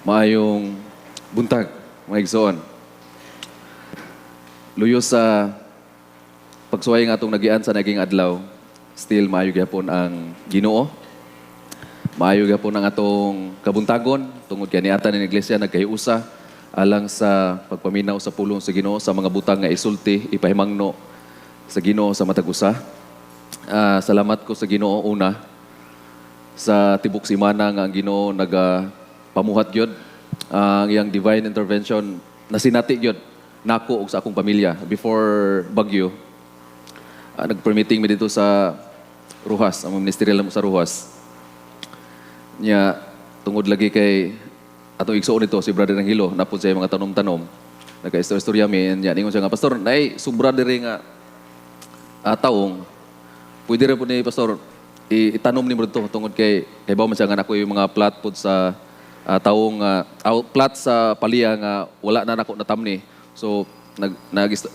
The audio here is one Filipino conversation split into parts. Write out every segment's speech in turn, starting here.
Maayong buntag, mga igsoon. Luyo sa pagsuway nga atong nagian sa naging adlaw, still maayo gyapon ang Ginoo. Maayo gyapon ang atong kabuntagon tungod kay niatan ng iglesia nagkahiusa alang sa pagpaminaw sa pulong sa Ginoo sa mga butang nga isulti, ipahimangno sa Ginoo sa matag usa. Salamat ko sa Ginoo una sa tibok simana nga ang Ginoo pamuhat gyud ang iyang divine intervention na sinati gyud nako ug sa akong pamilya before bagyo. Nag-permitting mi dito sa Ruhas, ang ministerial mo sa Ruhas. Nya tungod lagi kay atong igsoon nito si Brother Angelo napud sa mga tanom-tanom. Nagka-istorya mi nya ningon siya nga pastor, nay sobra diri nga taong pwede ra pud ni pastor itanom ni mo dito tungod kay bawo man siya nga nako yung mga plat pod sa plat sa palya nga wala na nako natamni. So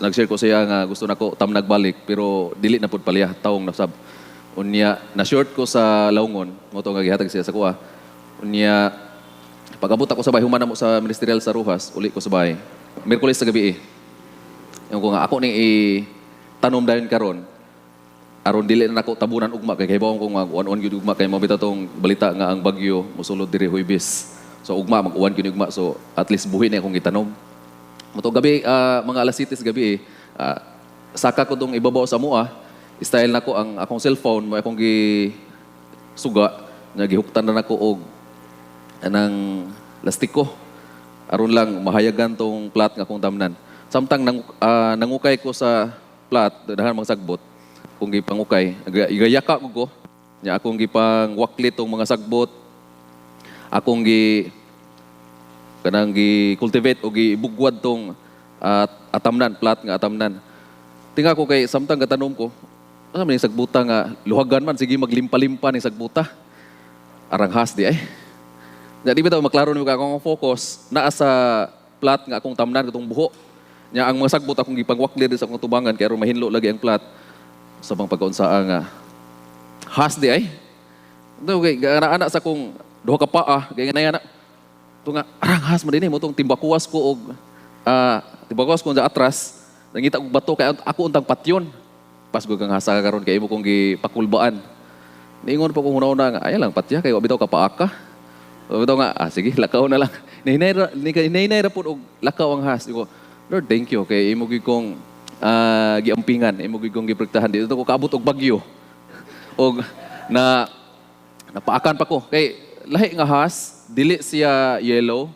nag-share ko siya nga gusto nako tamnag balik pero dili na pud palya taong nasab. Unya na short ko sa Laungon mo to nga gihatag siya sa kuha. Unya pag-abot ako sa bahay human na mo sa ministerial sa Ruhas, uli ko sa bahay. Miyerkules sa gabi yung ko nga ako ning tanom dayon karon. Aron dili na nako tabunan ugma kay bawon ko nga on gyud ugma kay mabita tong balita nga ang bagyo mosulod diri Huwebes. So ugma mag-uwan gyud ugma so at least buhi na akong gitanom. Moto gabi mga alas 7 gabi saka ko dong ibabaw sa mua. Style nako ang akong cellphone mo akong suga nga gihuktan na nako og anang lastiko aron lang mahayagan tong plat nga akong tamnan. Samtang nangukay ko sa plat dahan mga sagbot kung gipangukay igayaka ko nya akong gipang waklit tong mga sagbot akong cultivate o gibugwad tong atamnan plat nga atamnan. Tinga ko kay samtang gatanom ko asa man sagbuta nga luhagan man sige maglimpa-limpa ni sagbuta. Aranghas di ay. Nya di bitaw maklaro ni akong focus naa sa plat nga akong tamnan katong buho. Nya ang mga sagbot akong gipangwaklir sa akong tubangan kay aron mahinlo lagi ang plat sa pang pagkaunsaa nga has di ay. Okay, ana sa akong duha ka paa kay ganay ana. Ito nga aranghas man dinhi mo tong timbakuwas ko og timbakuwas ko sa atras nangita og bato kay ako untang patyon. Pas ko kang hasa karon kay imo kong gipakulbaan. Niingon pa ko una nga ay lang patya kay wa bitaw ka paaka. Bitaw nga sige lakaw na lang. Hinay ra pud og lakaw ang has. Ko Lord thank you kay imo gid kong giampingan, imo gid kong giprotektahan dito ko kaabot og bagyo. Og napaakan pa ko kay lahi nga has, dili siya yellow,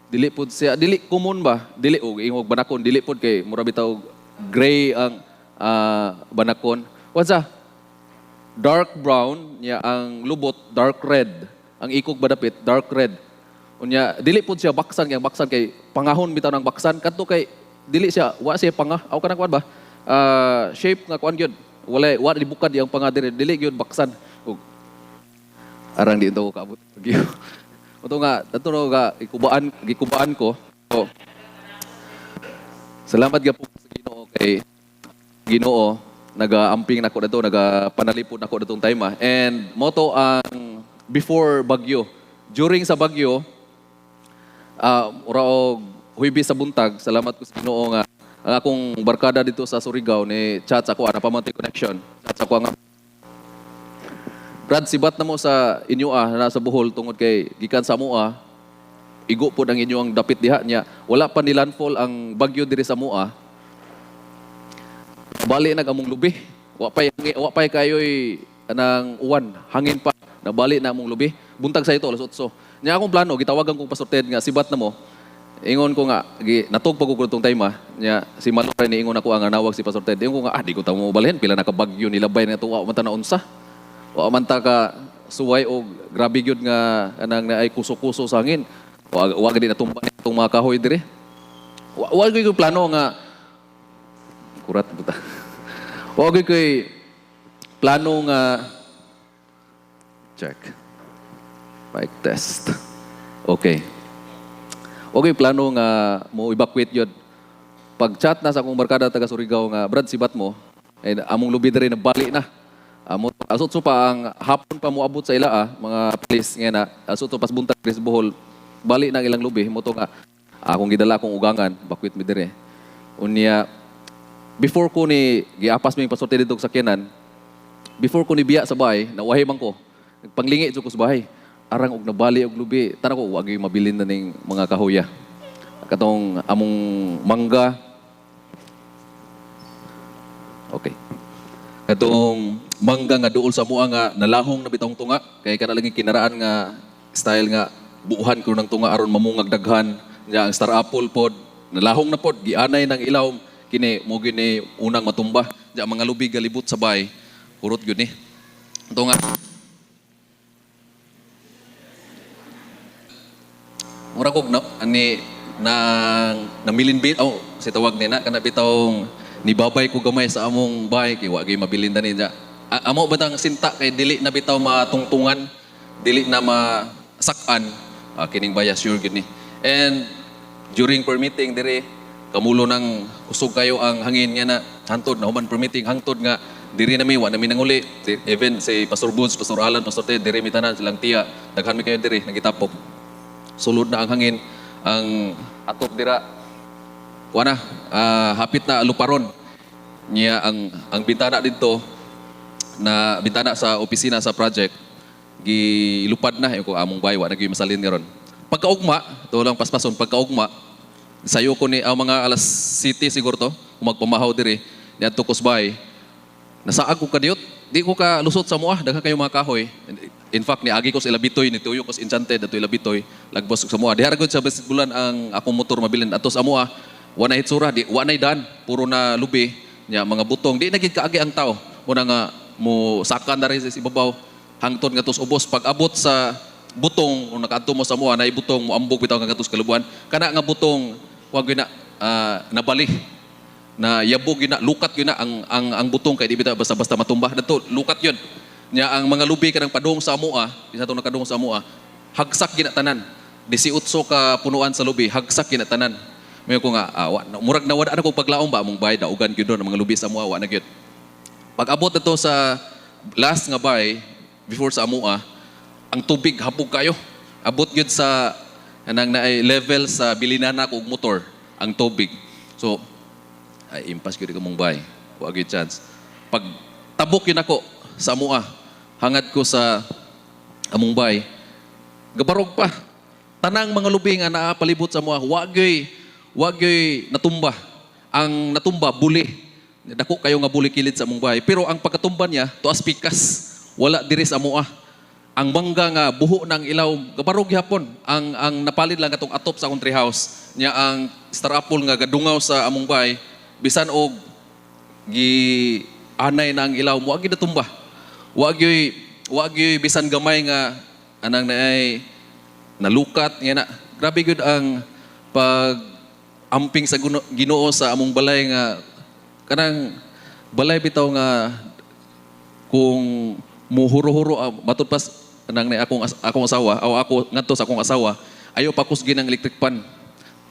dili pud siya dili common ba? Dili og ingog banakon, dili pud kay mura bitaw gray ang banakon. What's dark brown niya ang lubot, dark red. Ang ikog badapit, dark red. Unya dili pud siya baksan kay pangahon bitaw ng baksan kadto kay dili siya wa siya panga aw kanang kuan ba? Shape nga kuan gyud. Wala libukad yang panga dili gyud baksan. Ug arang di ito ko kaabot. Ito nga ato nga gikubaan ko. So, salamat gyapon sa Ginoo kay Ginoo nagaamping nako dito, nagapanalipod nako datong time And moto ang before bagyo, during sa bagyo, ura og Huwebes sa buntag, salamat ko sa Ginoo nga ang akong barkada dito sa Surigao ni chat ako ana Pamonte Connection. Chat ako nga Brad sibat na mo sa inyo nasa Bohol tungod kay gikan sa mua igo pod ang inyong dapit diha niya. Wala pa ni landfall ang bagyo diri sa mua. Bali nag among lubi. Wa pay kayoy anang uwan, hangin pa. Nabali na among lubi. Buntag sa ito alas 8. Nya akong plano gitawagan kong Pastor Ted nga sibat na mo. Ingon ko nga natug pa ko tong time nya si Malore ni ingon ako ang nawag si Pastor Ted. Ingon ko nga di ko ta mo balhin pila na ka bagyo nilabay na tuwa man ta na unsa. Wa man ta ka suway og grabe gyud nga anang naay kuso-kuso sa hangin. Wa gid na tumba nitong mga kahoy dire. Wa gyud ko plano nga kurat buta. Wa gyud ko plano nga check. Mic test. Okay. Okay, plano nga mo evacuate yun. Pag-chat na sa akong barkada taga Surigao nga, Brad, sibat mo, among lubi diri na bali na. Asot so pa ang hapon pa mo abot sa ila mga police nga na asot so pas buntag Chris Bohol bali ng ilang lubi mo to nga akong gidala akong ugangan bakwit mi dire. Unya before ko ni giapas mi pasorte dito sa sakyanan, before ko ni biya sa bahay, nawahi man ko. Nagpanglingi jud ko sa bahay. Arang og nabali og lubi, tara ko wag gyud mabilin na ning mga kahoya. Katong among mangga. Okay. Katong mangga nga duol sa mua nga nalahong na bitong tunga kay kana lang kinaraan nga style nga buuhan ko ng tunga aron mamungag daghan. Nya ang star apple pod nalahong na pod gianay ng ilaw kini mo gini unang matumba. Nya mga lubi galibot sa bay. Urot gyud ni. Tunga. Mura kog na ani na milinbit si tawag ni na kana bitawng nibabay ko gamay sa among bahay kay wa gyud mabilin dani ja. Amo batang sinta kay dili na bitaw matungtungan, dili na masak-an kining baya sure gyud ni. And during permitting dire kamulo nang kusog kayo ang hangin nga na hantod na human permitting hangtod nga diri nami wa nami nanguli. Even si Pastor Buds, Pastor Alan, Pastor Ted diri mi tanan silang tiya daghan mi kayo diri nagitapok. Sulod na ang hangin ang atop dira wana hapit na luparon niya ang bintana dito na bintana sa opisina sa project gilupad na ko among baywa na gyud masalin karon pagkaugma to lang paspason pagkaugma sayo ko ni ang mga alas 7 siguro to magpamahaw diri niadto kusbay nasaag ko kadiyot di ko ka lusot sa mua daghan kayo mga kahoy. In fact ni agi ko sa Ilabitoy ni tuyo ko sa Enchanted ato Ilabitoy lagbos ko sa mua diha gud sa bulan ang akong motor mabilin atos sa mua wa na hitsura di wa na daan puro na lubi nya mga butong di na gid kaagi ang tao muna nga mo sakan na rin sa ibabaw hangtod nga tos ubos pag abot sa butong kung nakaadto mo sa mua na ibutong mo ambog bitaw nga katos kalubuan kana nga butong wag gyud na nabali na yabog yun na, lukat yun na ang butong kay di bitaw basta-basta matumba dato lukat yun nya ang mga lubi kanang padung sa mua isa to nakadung sa mua hagsak ginatanan 18 ka punuan sa lubi hagsak ginatanan may ko nga murag na wala na ko paglaom ba among bayad ugan gyud ang mga lubi sa mua wa na gyud pag abot nato sa last nga bay before sa mua ang tubig hapog kayo abot gyud sa anang naay level sa bilinana ko og motor ang tubig so ay impas gyud ka mong bay wa gyud chance pag tabok yun ako sa mua hangad ko sa among bay gabarog pa tanang mga lubi nga naa palibot sa mua wa gyud natumba ang natumba buli dako kayo nga buli kilid sa among bay pero ang pagkatumba niya tuas pikas wala diri sa mua ang mangga nga buho ng ilaw gabarog gyapon ang napalid lang atong atop sa country house nya ang star apple nga gadungaw sa among bay bisan og gi anay na ang ilaw mo agi natumba wa gyud bisan gamay nga anang naay nalukat nga na grabe gyud ang pag amping sa Ginoo sa among balay nga kanang balay bitaw nga kung muhuro-huro matud pas nang akong asawa o ako ngadto sa akong asawa ayo pa kusgin ang electric pan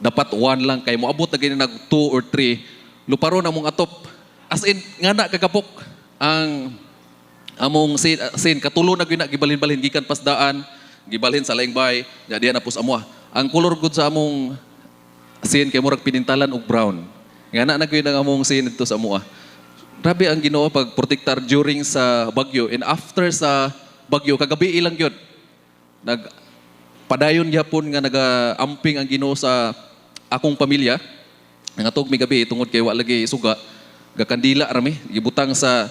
dapat one lang kay moabot na gini nag 2 or 3 luparon among atop as in ngana kagapok ang among sin katulo na gyud gibalhin-balhin gikan pasdaan gibalhin sa laing bay nya diha na pus amwa ang color good sa among sin kay murag pinintalan og brown ngana na gyud ang among sin dito sa amwa grabe ang Ginoo pag protektar during sa bagyo and after sa bagyo kagabi ilang gyud nagpadayon gyapon nga nagaamping ang Ginoo sa akong pamilya nangatog mi gabi tungod kay wa lagi suga gakandila rami gibutang sa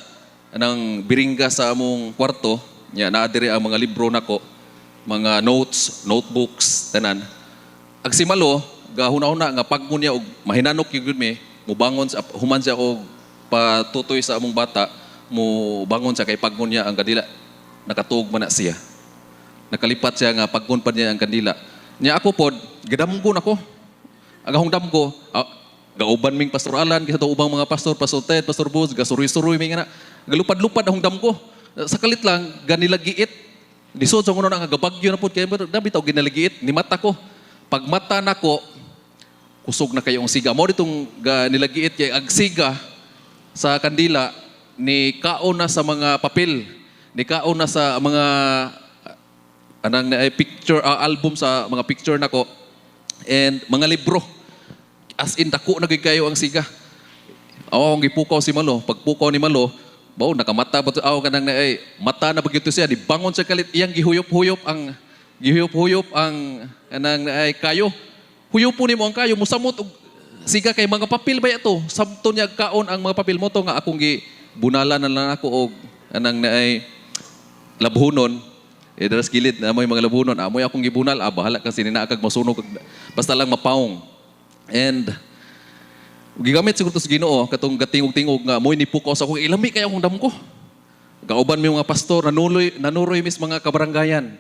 anang biringga sa among kwarto nya naa diri ang mga libro nako mga notes notebooks tanan agsimalo gahuna-huna nga pagmun niya og mahinanok gyud mi mubangon sa human siya og patutoy sa among bata mo bangon siya kay pagmun niya ang kandila nakatuog man na siya nakalipat siya nga pagmun pa niya ang kandila nya ako pod gadamgon ako agahong damgo gauban ming Pastor Alan kisa ubang mga pastor Pastor Ted Pastor Buz gasuroy-suroy mi nga galupad-lupad ahong damgo sakalit lang ganilagiit disod sa kuno nga gabagyo na pod kay dabi taw ginalagiit ni mata ko pag mata nako kusog na kayong siga mo ditong ganilagiit kay agsiga sa kandila ni kaon na sa mga papel ni kaon na sa mga anang na picture album sa mga picture nako and mga libro. As in dako na gid kayo ang siga. Ang gipukaw si Malo, pagpukaw ni Malo, bao nakamata ba kanang na mata na bagito siya di bangon sa kalit iyang gihuyop-huyop ang anang na kayo. Huyopon nimo ang kayo musamot og siga kay mga papel ba ito? Sabto niya kaon ang mga papel mo to nga akong gibunalan na lang ako og anang na labhunon. Daras gilid na amoy mga labhunon. Amoy akong gibunal. Bahala kasi ninaakag masunog. Basta lang mapaong. And gigamit siguro to sa Ginoo katong gatingog-tingog nga moy nipukaw sa akong ilami kaya akong dam ko. Kauban mi mga pastor nanuroy mis mga kabarangayan.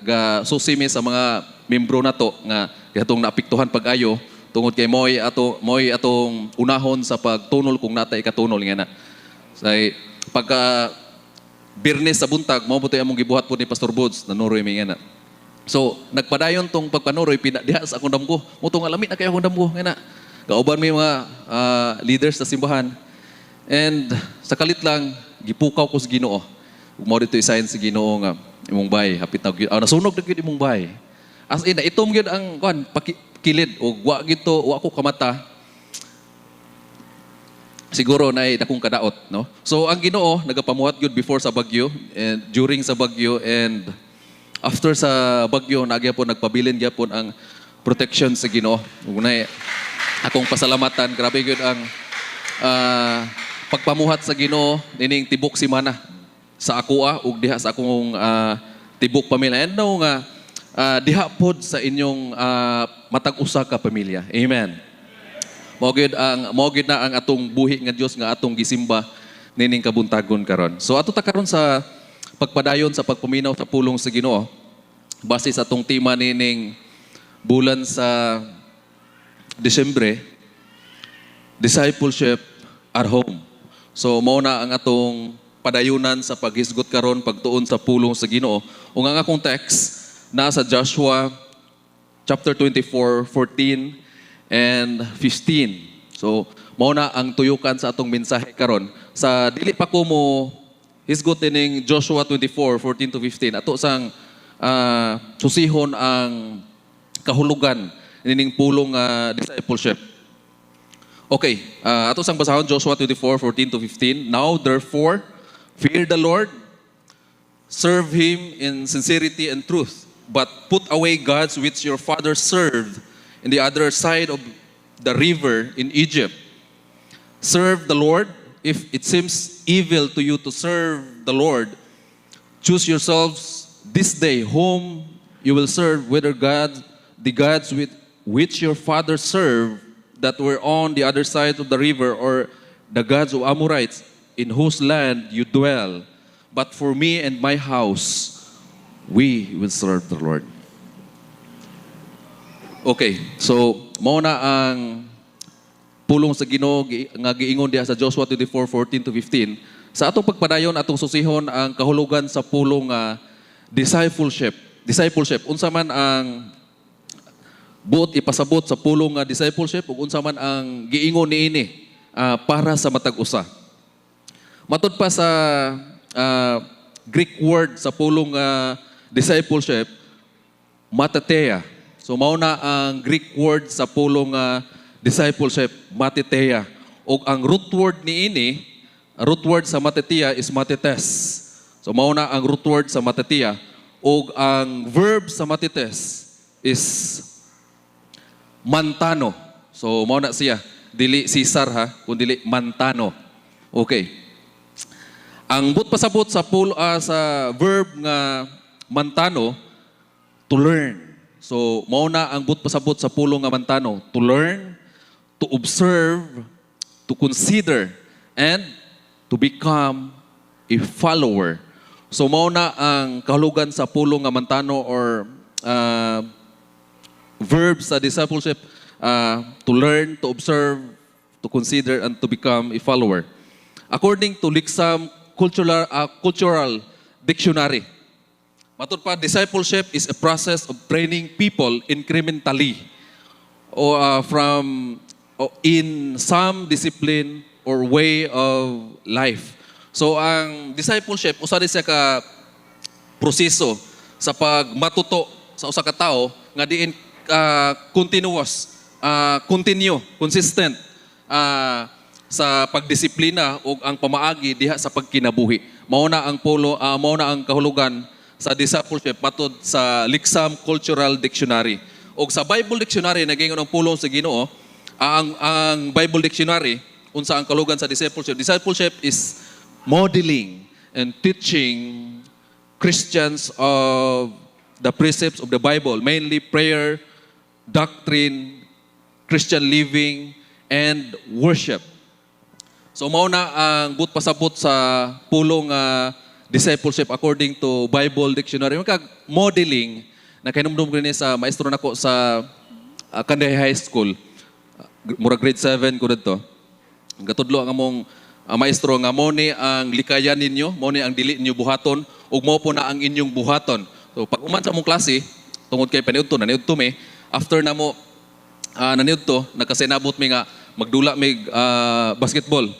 Ga susi mi sa mga membro nato nga katong naapektuhan pag-ayo tungod kay moy atong unahon sa pagtunol kung natay katunol nga na. Say pagka Birnes sa buntag mao butoy among gibuhat po ni Pastor Bods nanuroy mi nga na. So nagpadayon tong pagpanuroy diha sa akong damgo. Mo tong alamit na kay akong damgo nga na. Kauban mi mga leaders sa simbahan. And sa kalit lang gipukaw ko sa Ginoo. Ug mao dito isayon sa Ginoo nga imong bay hapit na nasunog na gyud imong bay. As in itom gyud ang kilid o wa gito wa ko kamata. Siguro na dakong kadaot, no? So ang Ginoo nagapamuhat gyud before sa bagyo and during sa bagyo and after sa bagyo nagyapon nagpabilin gyapon ang protection sa Ginoo. Unay akong pasalamatan grabe gyud ang pagpamuhat sa Ginoo nining tibok simana sa akoa ug diha sa akong tibok pamilya. And know nga diha pod sa inyong matag usa ka pamilya. Amen. Mao gid na ang atong buhi nga Dios nga atong gisimba nining kabuntagon karon. So ato ta karon sa pagpadayon sa pagpaminaw sa pulong sa Ginoo base sa atong tema nining bulan sa Disyembre, discipleship at home. So mao na ang atong padayunan sa paghisgot karon pagtuon sa pulong sa Ginoo. Ug ang akong text nasa Joshua chapter 24:14 and 15. So mao na ang tuyukan sa atong mensahe karon. Sa dili pa ko mo hisgot ning Joshua 24:14 to 15 ato sang susihon ang kahulugan nining pulong discipleship. Okay, ato sang basahon Joshua 24:14 to 15. Now therefore fear the Lord, serve him in sincerity and truth, but put away gods which your fathers served in the other side of the river in Egypt. Serve the Lord. If it seems evil to you to serve the Lord, choose yourselves this day whom you will serve, whether the gods with which your fathers served that were on the other side of the river, or the gods of Amorites in whose land you dwell. But for me and my house, we will serve the Lord. Okay, so mao na ang pulong sa Ginoo nga giingon diha sa Joshua 24:14 to 15. Sa atong pagpadayon atong susihon ang kahulugan sa pulong discipleship. Discipleship unsa man ang buot ipasabot sa pulong discipleship ug unsa man ang giingon niini para sa matag usa. Matud pa sa Greek word sa pulong discipleship, mateteia. So mao na ang Greek word sa pulong discipleship, mateteia. O ang root word niini, root word sa mateteia is matetes. So mao na ang root word sa mateteia. O ang verb sa matetes is mantano. So mao na siya, dili Caesar kundi mantano. Okay. Ang but pasabot sa sa verb nga mantano, to learn. So, mao na ang but pasabot sa pulong nga mantano. To learn, to observe, to consider, and to become a follower. So, mao na ang kahulugan sa pulong nga mantano or verb sa discipleship. To learn, to observe, to consider, and to become a follower. According to Lixam Cultural Dictionary, matud pa, discipleship is a process of training people incrementally or in some discipline or way of life. So ang discipleship usa siya ka proseso sa pagmatuto sa usa ka tawo nga diin consistent sa pagdisiplina o ang pamaagi diha sa pagkinabuhi. Mao na ang kahulugan sa discipleship matod sa Liksam Cultural Dictionary. O sa Bible Dictionary nagingon ang pulong sa Ginoo, ang Bible Dictionary unsa ang kahulugan sa discipleship. Discipleship is modeling and teaching Christians of the precepts of the Bible, mainly prayer, doctrine, Christian living, and worship. So mao na ang but pasabot sa pulong discipleship according to Bible Dictionary. Kag modeling na kinumdum ko ni sa maestro nako sa Kanday High School. Mura grade 7 ko dito. Gatudlo ang among maestro nga mo ni ang likayan ninyo, mo ni ang dili ninyo buhaton, ug mo po na ang inyong buhaton. So pag uman sa among klase, tungod kay naniudto mi, after na mo naniudto, nakasinabot mi nga magdula mi basketball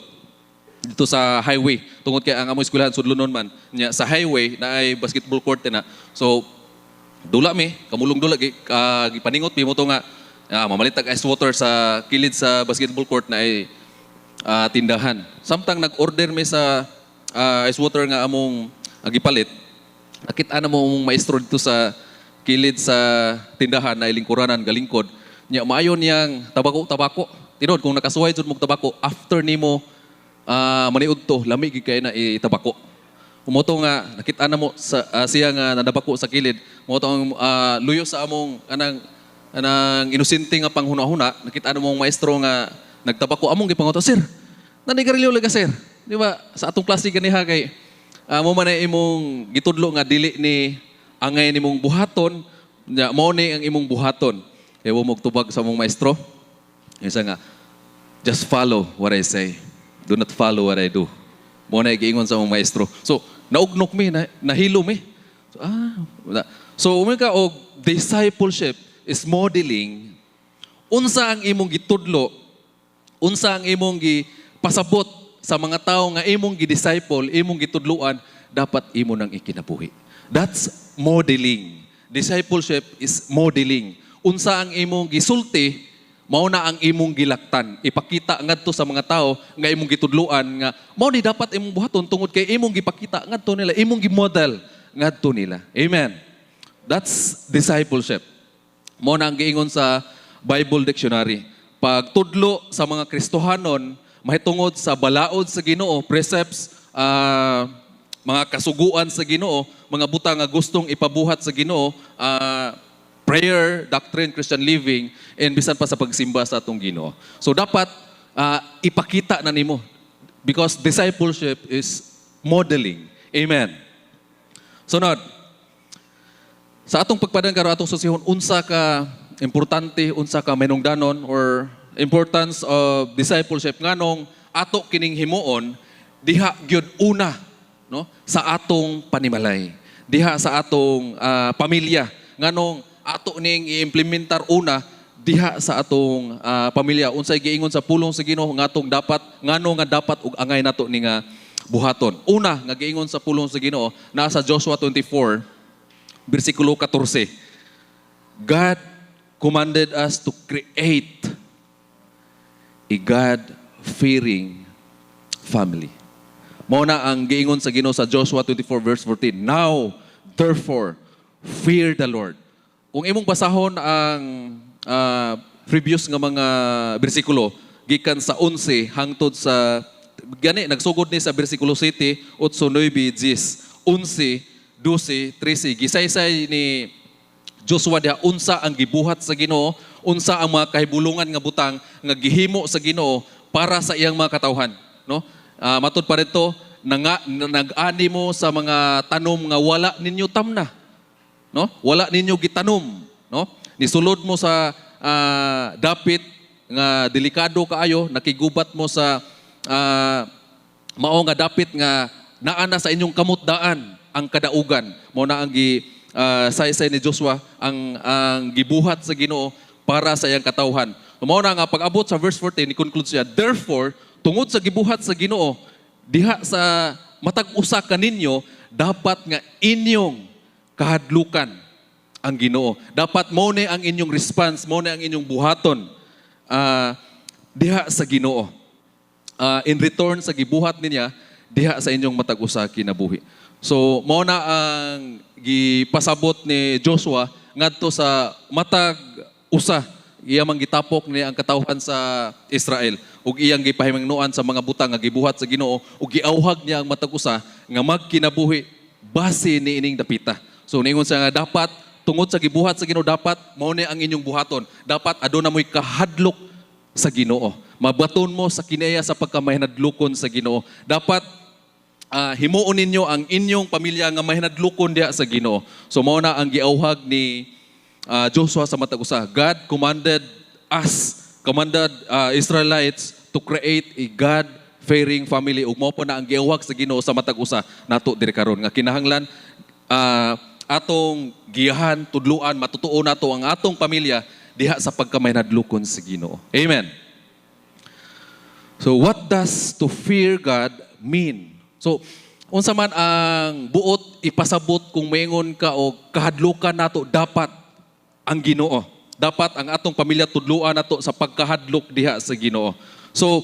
dito sa highway. Tungod kay ang among eskwelahan sudlonon man. Nya sa highway na ay basketball court na. So dula mi, kamulong dula gipaningot mi mo to nga mamalit tag ice water sa kilid sa basketball court na ay tindahan. Samtang nag-order mi sa ice water nga among gipalit, nakita na mo mong maestro dito sa kilid sa tindahan na ilingkuranan galingkod. Nya maayon niyang tabako. Tinod kung nakasuway jud mo tabako after nimo maniud to lamig kay na itabako. Umoto nga nakita na mo sa siya nga nadabako sa kilid. Umoto ang luyo sa among anang inosente nga panghuna-huna, nakita na mong maestro nga nagtabako among gipanguto, sir. Nanigarilyo lang ka, sir. Di ba? Sa atong klase ganiha kay mo man ay imong gitudlo nga dili ni angay nimong buhaton, mao ni ang imong buhaton. Kaya mo tubag sa mong maestro. Isa nga, just follow what I say. Do not follow what I do. Mo na giingon sa mong maestro. So, naugnok mi, nahilo mi. So, umika og discipleship is modeling unsa ang imong gitudlo, unsa ang imong gipasabot sa mga tawo nga imong gidisciple, imong gitudloan, dapat imo nang ikinabuhi. That's modeling. Discipleship is modeling. Unsa ang imong gisulti, mao na ang imong gilaktan. Ipakita ngadto sa mga tao nga imong gitudloan nga mao ni dapat imong buhaton tungod kay imong gipakita ngadto nila, imong gimodel ngadto nila. Amen. That's discipleship. Mao na ang giingon sa Bible Dictionary. Pag tudlo sa mga Kristohanon, mahitungod sa balaod sa Ginoo, precepts, mga kasuguan sa Ginoo, mga butang nga gustong ipabuhat sa Ginoo, prayer, doctrine, Christian living, and bisan pa sa pagsimba sa atong Ginoo. So dapat ipakita na nimo because discipleship is modeling. Amen. Sunod. Sa atong pagpadang karo atong susihon, unsa ka importante, unsa ka menungdanon or importance of discipleship nganong ato kining himuon diha gyud una, no, sa atong panimalay, diha sa atong pamilya nganong ato ning i-implementar una diha sa atong pamilya. Unsay giingon sa pulong sa Ginoo nganong dapat ug angay nato ni nga buhaton. Una nga giingon sa pulong sa Ginoo nasa Joshua 24 versikulo 14. God commanded us to create a God-fearing family. Mao na ang giingon sa Ginoo sa Joshua 24 verse 14. Now, therefore, fear the Lord. Kung imong basahon ang previous nga mga bersikulo, gikan sa 11 hangtod sa gani nagsugod ni sa bersikulo 7, 8, 9, 10, 11, 12, 13. Gisaysay ni Joshua diha unsa ang gibuhat sa Ginoo, unsa ang mga kahibulungan nga butang nga gihimo sa Ginoo para sa iyang mga katawhan, no? Matud pa rito, nag-ani mo sa mga tanom nga wala ninyo tamna, no? Wala ninyo gitanom, no? Nisulod mo sa dapit nga delikado kaayo, nakigubat mo sa mao nga dapit nga naana sa inyong kamutdaan ang kadaugan. Mao na ang saysay ni Joshua ang gibuhat sa Ginoo para sa iyang katawhan. Mao na nga pag-abot sa verse 14 ni conclude siya, therefore tungod sa gibuhat sa Ginoo diha sa matag usa kaninyo dapat nga inyong kahadlukan ang Ginoo. Dapat mo ni ang inyong response, mo ni ang inyong buhaton diha sa Ginoo. In return sa gibuhat niya diha sa inyong matag usa kinabuhi. So mao na ang gipasabot ni Joshua ngadto sa matag usa iya man gitapok ni ang katawhan sa Israel ug iyang gipahimangnuan sa mga butang nga gibuhat sa Ginoo ug giawhag niya ang matag usa nga magkinabuhi base ni ining dapita. So ningon siya nga dapat tungod sa gibuhat sa Ginoo dapat mao ni ang inyong buhaton. Dapat aduna mo'y kahadlok sa Ginoo. Mabaton mo sa kinaya sa pagkamahinadlukon sa Ginoo. Dapat himuon ninyo ang inyong pamilya nga mahinadlukon diha sa Ginoo. So mao na ang giawhag ni Joshua sa matag usa. God commanded Israelites to create a God-fearing family. Ug mao po na ang giawhag sa Ginoo sa matag usa nato diri karon nga kinahanglan atong giyahan, tudluan, matutuo nato ang atong pamilya diha sa pagkamahinadlukon sa Ginoo. Amen. So what does to fear God mean? So unsa man ang buot ipasabot kung maingon ka o kahadlukan nato dapat ang Ginoo. Dapat ang atong pamilya tudluan nato sa pagkahadlok diha sa Ginoo. So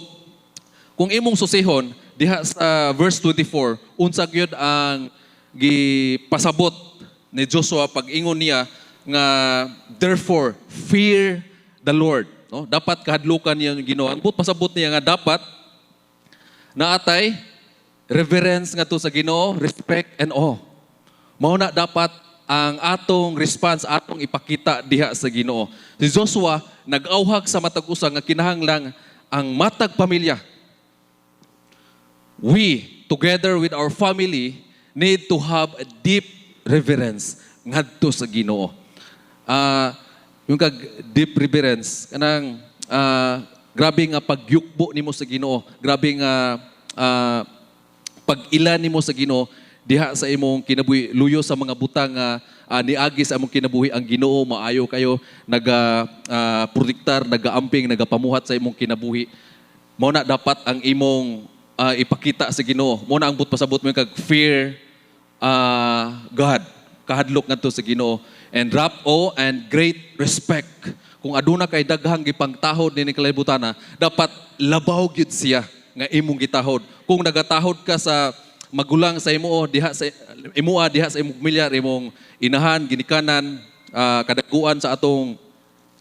kung imong susihon diha sa verse 24 unsa gyud ang gipasabot ni Joshua pag ingon niya nga therefore fear the Lord. No? Dapat kahadlukan niya ang Ginoo. Ang pasabot niya nga dapat naatay reverence nga to sa Ginoo, respect and awe. Mao na dapat ang atong response, atong ipakita diha sa Ginoo. Si Joshua nag-awhag sa matag usa nga kinahanglang ang matag pamilya. We together with our family need to have a deep reverence ngadto sa Ginoo. Yung kag deep reverence kanang grabe nga pagyukbo nimo sa Ginoo, grabe nga pag-ila nimo sa Ginoo diha sa imong kinabuhi, luyo sa mga butang nga niagi sa imong kinabuhi ang Ginoo, maayo kayo protektar, nagaamping, nagapamuhat sa imong kinabuhi. Mao na dapat ang imong ipakita sa Ginoo. Mao na ang pasabot mo kag fear God, kahadlok ngadto sa Ginoo, and wrap awe and great respect. Kung aduna kay daghang gipangtahod ni kalibutana, dapat labaw gyud siya nga imong gitahod. Kung nagatahod ka sa magulang sa imo diha sa imong pamilya, imong inahan, ginikanan, kadakuan sa atong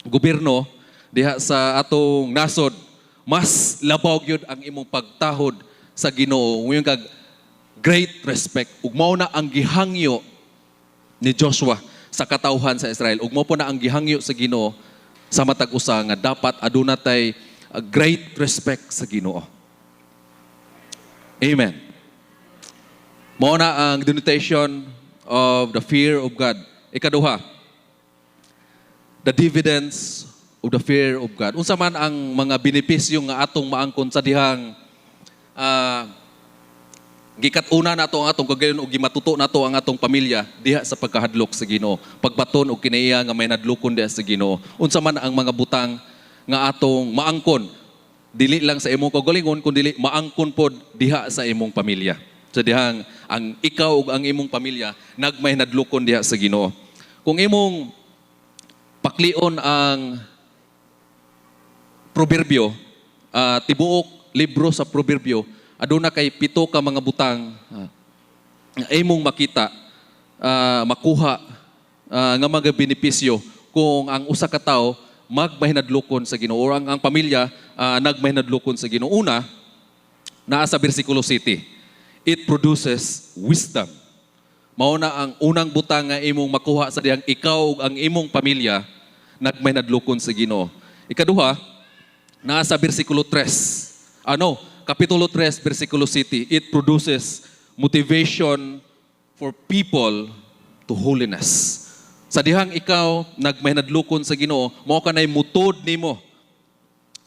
gobyerno diha sa atong nasod, mas labaw gyud ang imong pagtahod sa Ginoo. Ngayon kag great respect. Ug mao na ang gihangyo ni Joshua sa katawhan sa Israel. Ug mao po na ang gihangyo sa Ginoo sa matag usa nga dapat aduna tay great respect sa Ginoo. Amen. Mao na ang denotation of the fear of God. Ikaduha, the dividends of the fear of God. Unsa man ang mga benepisyo nga atong maangkon sa dihang gikatuna nato ang atong kagayon ug gimatuto nato ang atong pamilya diha sa pagkahadlok sa Ginoo. Pagbaton og kinaiya nga may nadlukon diha sa Ginoo. Unsa man ang mga butang nga atong maangkon, dili lang sa imong kaugalingon kundi maangkon pod diha sa imong pamilya. Sa dihang ang ikaw ug ang imong pamilya nagmay nadlukon diha sa Ginoo. Kung imong paklion ang proverbio, tibuok libro sa proverbio, aduna kay 7 ka mga butang nga imong makita, makuha nga mga benepisyo kung ang usa ka tawo magmahinadlokon sa Ginoo or ang pamilya nagmahinadlokon sa Ginoo. Una, naa sa bersikulo 7. It produces wisdom. Mao na ang unang butang nga imong makuha sa dihang ikaw ug ang imong pamilya nagmahinadlokon sa Ginoo. Ikaduha, naa sa bersikulo 3. Kapitulo 3, versikulo 7, it produces motivation for people to holiness. Sa dihang ikaw nagmahinadlokon sa Ginoo, mao kanay mutod nimo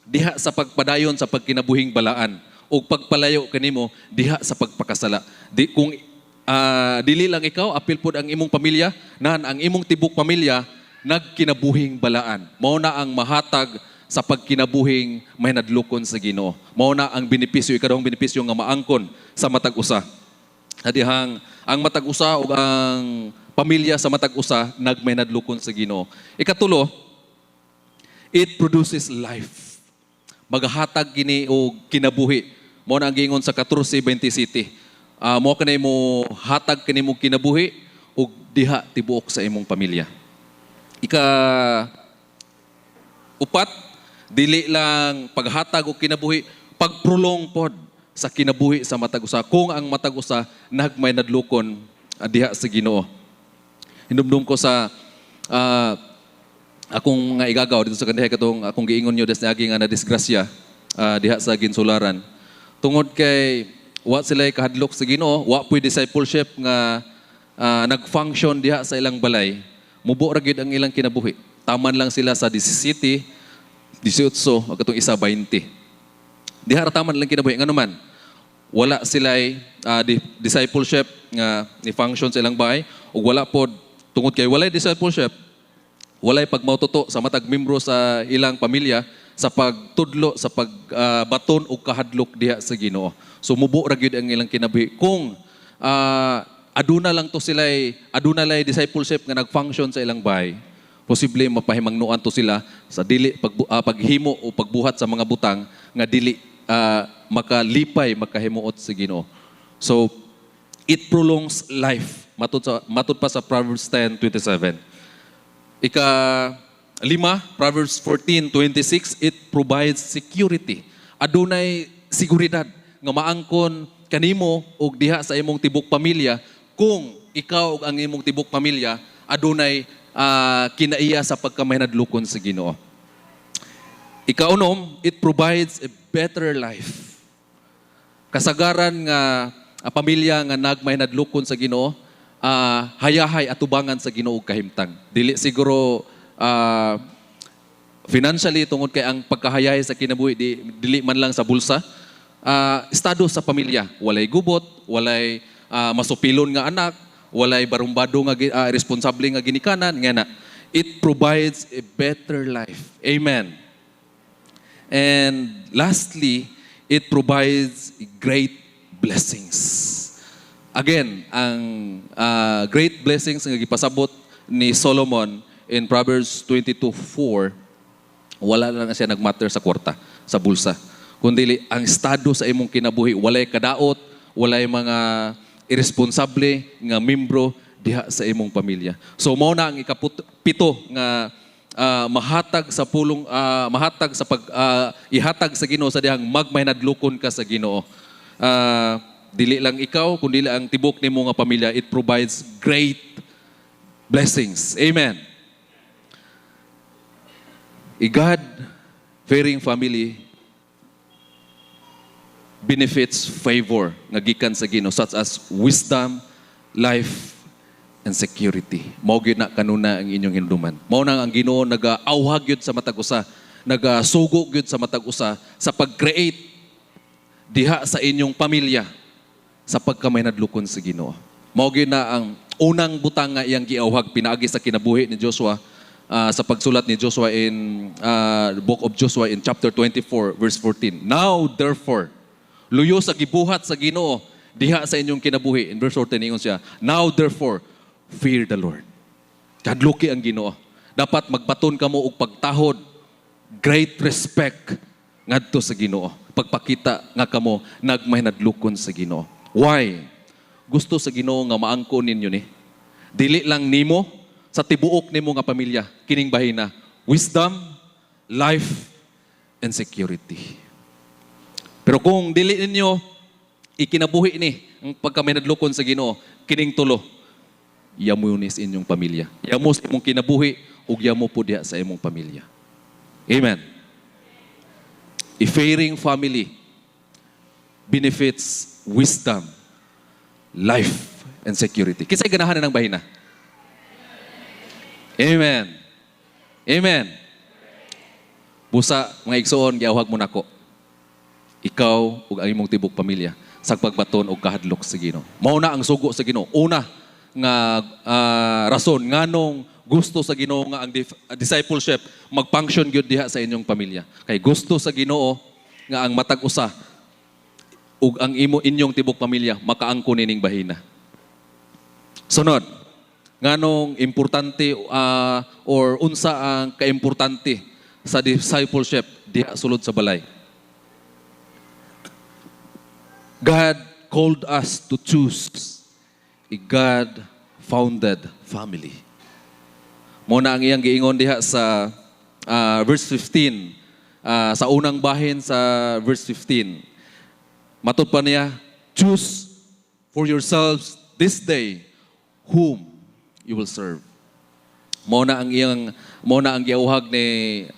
diha sa pagpadayon sa pagkinabuhing balaan o pagpalayo kanimo diha sa pagpakasala. Kung dili lang ikaw, apil pod ang imong pamilya, nan ang imong tibok pamilya nagkinabuhing balaan. Mao na ang mahatag sa pagkinabuhing mahinadlokon sa Ginoo. Mao na ang benepisyo, ikaduhang benepisyo nga maangkon sa matag usa. Hadihang ang matag usa ug ang pamilya sa matag usa nagmay nadlukon sa Ginoo. Ikatulo, it produces life. Maghatag gini o kinabuhi. Mo na ang gingon sa 14:27. Mo kanay mo hatag kini mo kinabuhi ug diha tibuok sa imong pamilya. Upat, dili lang paghatag o kinabuhi, pagprolong pod sa kinabuhi sa matag usa. Kung ang matag usa nagmay nadlukon diha sa Ginoo. Hinumdum ko sa akong nga igagaw dito sa kandihay katong akong giingon nyo des niagi nga na disgrasya diha sa Ginsularan. Tungod kay wa sila kahadlok sa Ginoo, wa puy discipleship nga nag-function diha sa ilang balay. Mubo ra gyud ang ilang kinabuhi. Taman lang sila sa 17, 18, o katong isa 20. Diha ra taman lang kinabuhi nga naman. Wala sila discipleship nga ni function sa ilang bahay ug wala pod tungod kay walay discipleship, walay pagmaututo sa matag membro sa ilang pamilya sa pagtudlo sa pagbaton og kahadlok diha sa Ginoo. So mubo ra gyud ang ilang kinabuhi kung aduna lang lay discipleship nga nag-function sa ilang bahay. Posible mapahimangnuan to sila sa dili paghimo o pagbuhat sa mga butang nga dili makalipay makahimuot sa Ginoo. So it prolongs life. Matud pa sa Proverbs 10:27. Ika-5, Proverbs 14:26, it provides security. Adunay seguridad nga maangkon kanimo og diha sa imong tibok pamilya kung ikaw ug ang imong tibok pamilya adunay kinaiya sa pagkamahinadlukon sa Ginoo. Ika-6, it provides a better life. Kasagaran nga pamilya nga nagmahinadlukon sa Ginoo, hayahay atubangan sa Ginoo ug kahimtang. Dili siguro financially tungod kay ang pagkahayahay sa kinabuhi dili man lang sa bulsa. Estado sa pamilya, walay gubot, walay masupilon nga anak, walay barumbado nga responsable nga ginikanan nga na. It provides a better life. Amen. And lastly, it provides great blessings. Again, ang great blessings nga gipasabot ni Solomon in Proverbs 22:4, wala lang siya nagmatter sa kwarta, sa bulsa. Kundi ang estado sa imong kinabuhi, walay kadaot, walay mga irresponsable nga membro diha sa imong pamilya. So mao na ang ikapito nga mahatag sa ihatag sa Ginoo sa dihang magmahinadlukon ka sa Ginoo. Dili lang ikaw kundi ang tibok nimo nga pamilya, it provides great blessings. Amen. A God-fearing family benefits favor nga gikan sa Ginoo such as wisdom, life, and security. Mao gyud na kanuna ang inyong hinduman. Mao na ang Ginoo nagaawhag gyud sa matag usa, nagasugo gyud sa matag usa sa pag-create diha sa inyong pamilya sa pagkamahinadlukon sa Ginoo. Mao gyud na ang unang butang nga iyang giawhag pinaagi sa kinabuhi ni Joshua sa pagsulat ni Joshua in Book of Joshua in chapter 24 verse 14. Now therefore, luyo sa gibuhat sa Ginoo diha sa inyong kinabuhi. In verse 14 ingon siya, now therefore fear the Lord. Kadluki ang Ginoo. Dapat magbaton kamo og pagtahod, great respect ngadto sa Ginoo. Pagpakita nga kamo nagmahinadlukon sa Ginoo. Why? Gusto sa Ginoo nga maangkon ninyo ni. Dili lang nimo sa tibuok nimo nga pamilya kining bahina, wisdom, life, and security. Pero kung dili ninyo ikinabuhi ni ang pagkamahinadlukon sa Ginoo, kining tulo, yamo ni sa inyong pamilya. Yamo sa imong kinabuhi ug yamo po diha sa imong pamilya. Amen. A fearing family benefits wisdom, life, and security. Kinsay ganahan ng bahina? Amen. Amen. Busa, mga igsoon, giawhag mo nako. Ikaw ug ang imong tibok pamilya sa pagbaton og kahadlok sa Ginoo. Mao na ang sugo sa Ginoo. Una nga rason nganong gusto sa Ginoo nga ang discipleship mag-function gyud diha sa inyong pamilya. Kay gusto sa Ginoo nga ang matag usa ug ang inyong tibok pamilya makaangkon nining bahina. Sunod, nganong importante or unsa ang kaimportante sa discipleship diha sulod sa balay. God called us to choose a God-founded family. Muna ang iyang giingon diha sa verse 15, sa unang bahin sa verse 15. Matod pa niya, choose for yourselves this day whom you will serve. Muna ang giauhag ni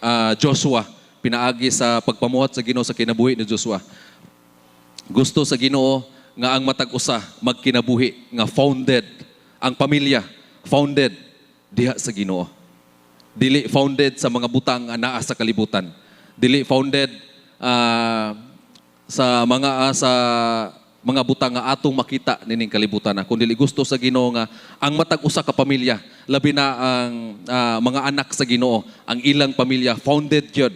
Joshua pinaagi sa pagpamuhat sa Ginoo sa kinabuhi ni Joshua. Gusto sa Ginoo nga ang matag usa magkinabuhi nga founded ang pamilya, founded diha sa Ginoo. Dili founded sa mga butang nga naa sa kalibutan. Dili founded sa mga butang nga atong makita nining kalibutan na kundi gusto sa Ginoo nga ang matag usa ka pamilya, labi na ang mga anak sa Ginoo, ang ilang pamilya founded gyud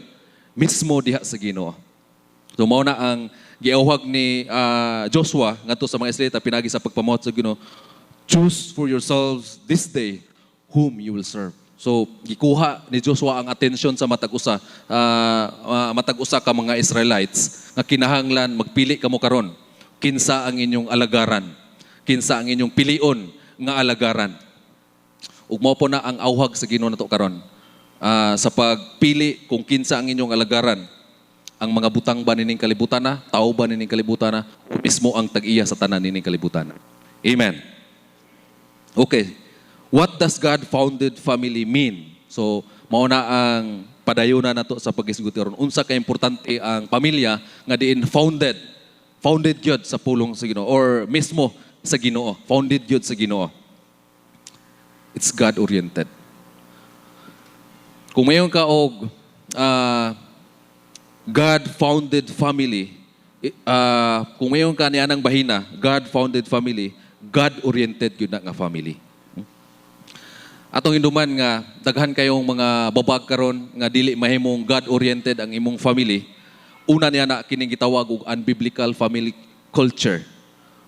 mismo diha sa Ginoo. So mao na ang giawhag ni Joshua ngadto sa mga Israelita pinagi sa pagpamuhat sa Ginoo, choose for yourselves this day whom you will serve. So gikuha ni Joshua ang atensyon sa matag usa ka mga Israelites nga kinahanglan magpili kamo karon kinsa ang inyong alagaran, kinsa ang inyong pilion nga alagaran. Ug mao po na ang awhag sa Ginoo nato karon sa pagpili kung kinsa ang inyong alagaran. Ang mga butang ba nining kalibutan na, tao ba nining kalibutan na, o mismo ang tag-iya sa tanan nining kalibutan na. Amen. Okay. What does God-founded family mean? So, mao na ang padayuna nato sa pag-isgot karon. Unsa ka importante ang pamilya nga diin founded gyud sa pulong sa Ginoo or mismo sa Ginoo, founded gyud sa Ginoo. It's God-oriented. Kung mayon ka og God-founded family, kung mayon ka niya ng bahina, God-founded family, God-oriented gyud na nga family. Atong hinduman nga daghan kayong mga babag karon nga dili mahimong God-oriented ang imong family. Una niya na kining gitawag og unbiblical family culture.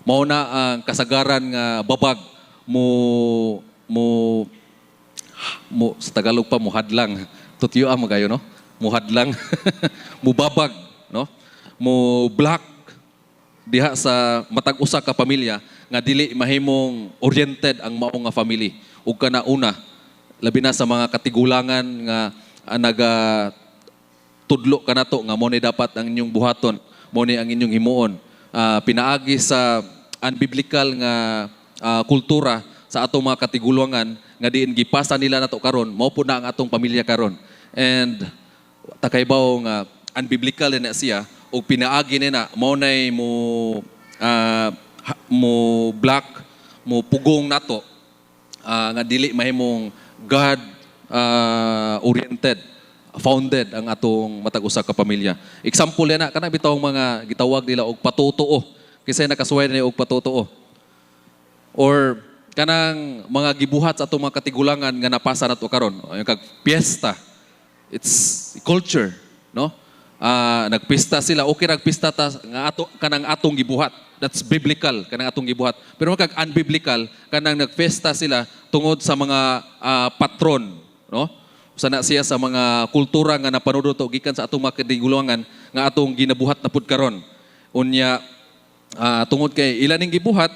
Mao na ang kasagaran nga babag mo sa Tagalog pa muhadlang. Tutyo mo kayo no? Muhadlang. Mubabag, no? Mo black diha sa matag usa ka pamilya nga dili mahimong oriented ang mao nga family. Ug kana una labi na sa mga katigulangan nga naga tudlo kanato nga mo ni dapat ang inyong buhaton, mo ni ang inyong himuon. Pinaagi sa unbiblical nga kultura sa atong mga katigulangan nga diin gipasa nila nato karon, mao po na ang atong pamilya karon. And takaybaw nga unbiblical na siya ug pinaagi nina mao nay mo black mo pugong nato nga dili mahimong God oriented, founded ang atong matag usa ka pamilya. Example yan na kanang bitawng mga gitawag nila og patutuo. Kasi nakasuway na og patutuo. Or kanang mga gibuhat sa atong mga katigulangan nga napasa nato karon, yung kag piyesta. It's culture, no? Nagpista sila, okay nagpista ta nga kanang atong gibuhat. That's biblical, kanang atong gibuhat. Pero kag unbiblical, kanang nagfesta sila tungod sa mga patron, no? Sana siya sa mga kultura nga napanudot o gikan sa atong mga katigulangan nga atong ginabuhat na pud karon. Unya tungod kay ilaning gibuhat,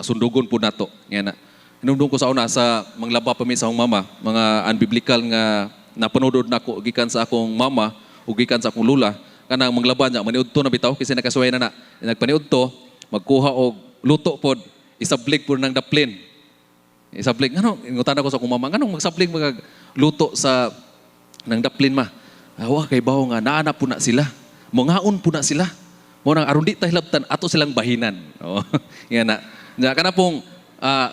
sundugon pud nato. Nga na. Hinumdum ko sa una sa manglaba pa mi sa akong mama, mga unbiblical nga napanudot nako gikan sa akong mama o gikan sa akong lula, kanang manglaba niya maniudto na bitaw kasi nakasuway na. Nagpaniudto, magkuha og luto pod, isablig pod ng daplin. Isablig, ano, ingutan ako sa akong mama, anong magsablig luto sa ng daplin ma? Awa kay bawo nga naana po na sila. Mungaon po na sila. Mo nang aron di ta hilabtan ato silang bahinan. Oh, yan na. Nya kana pong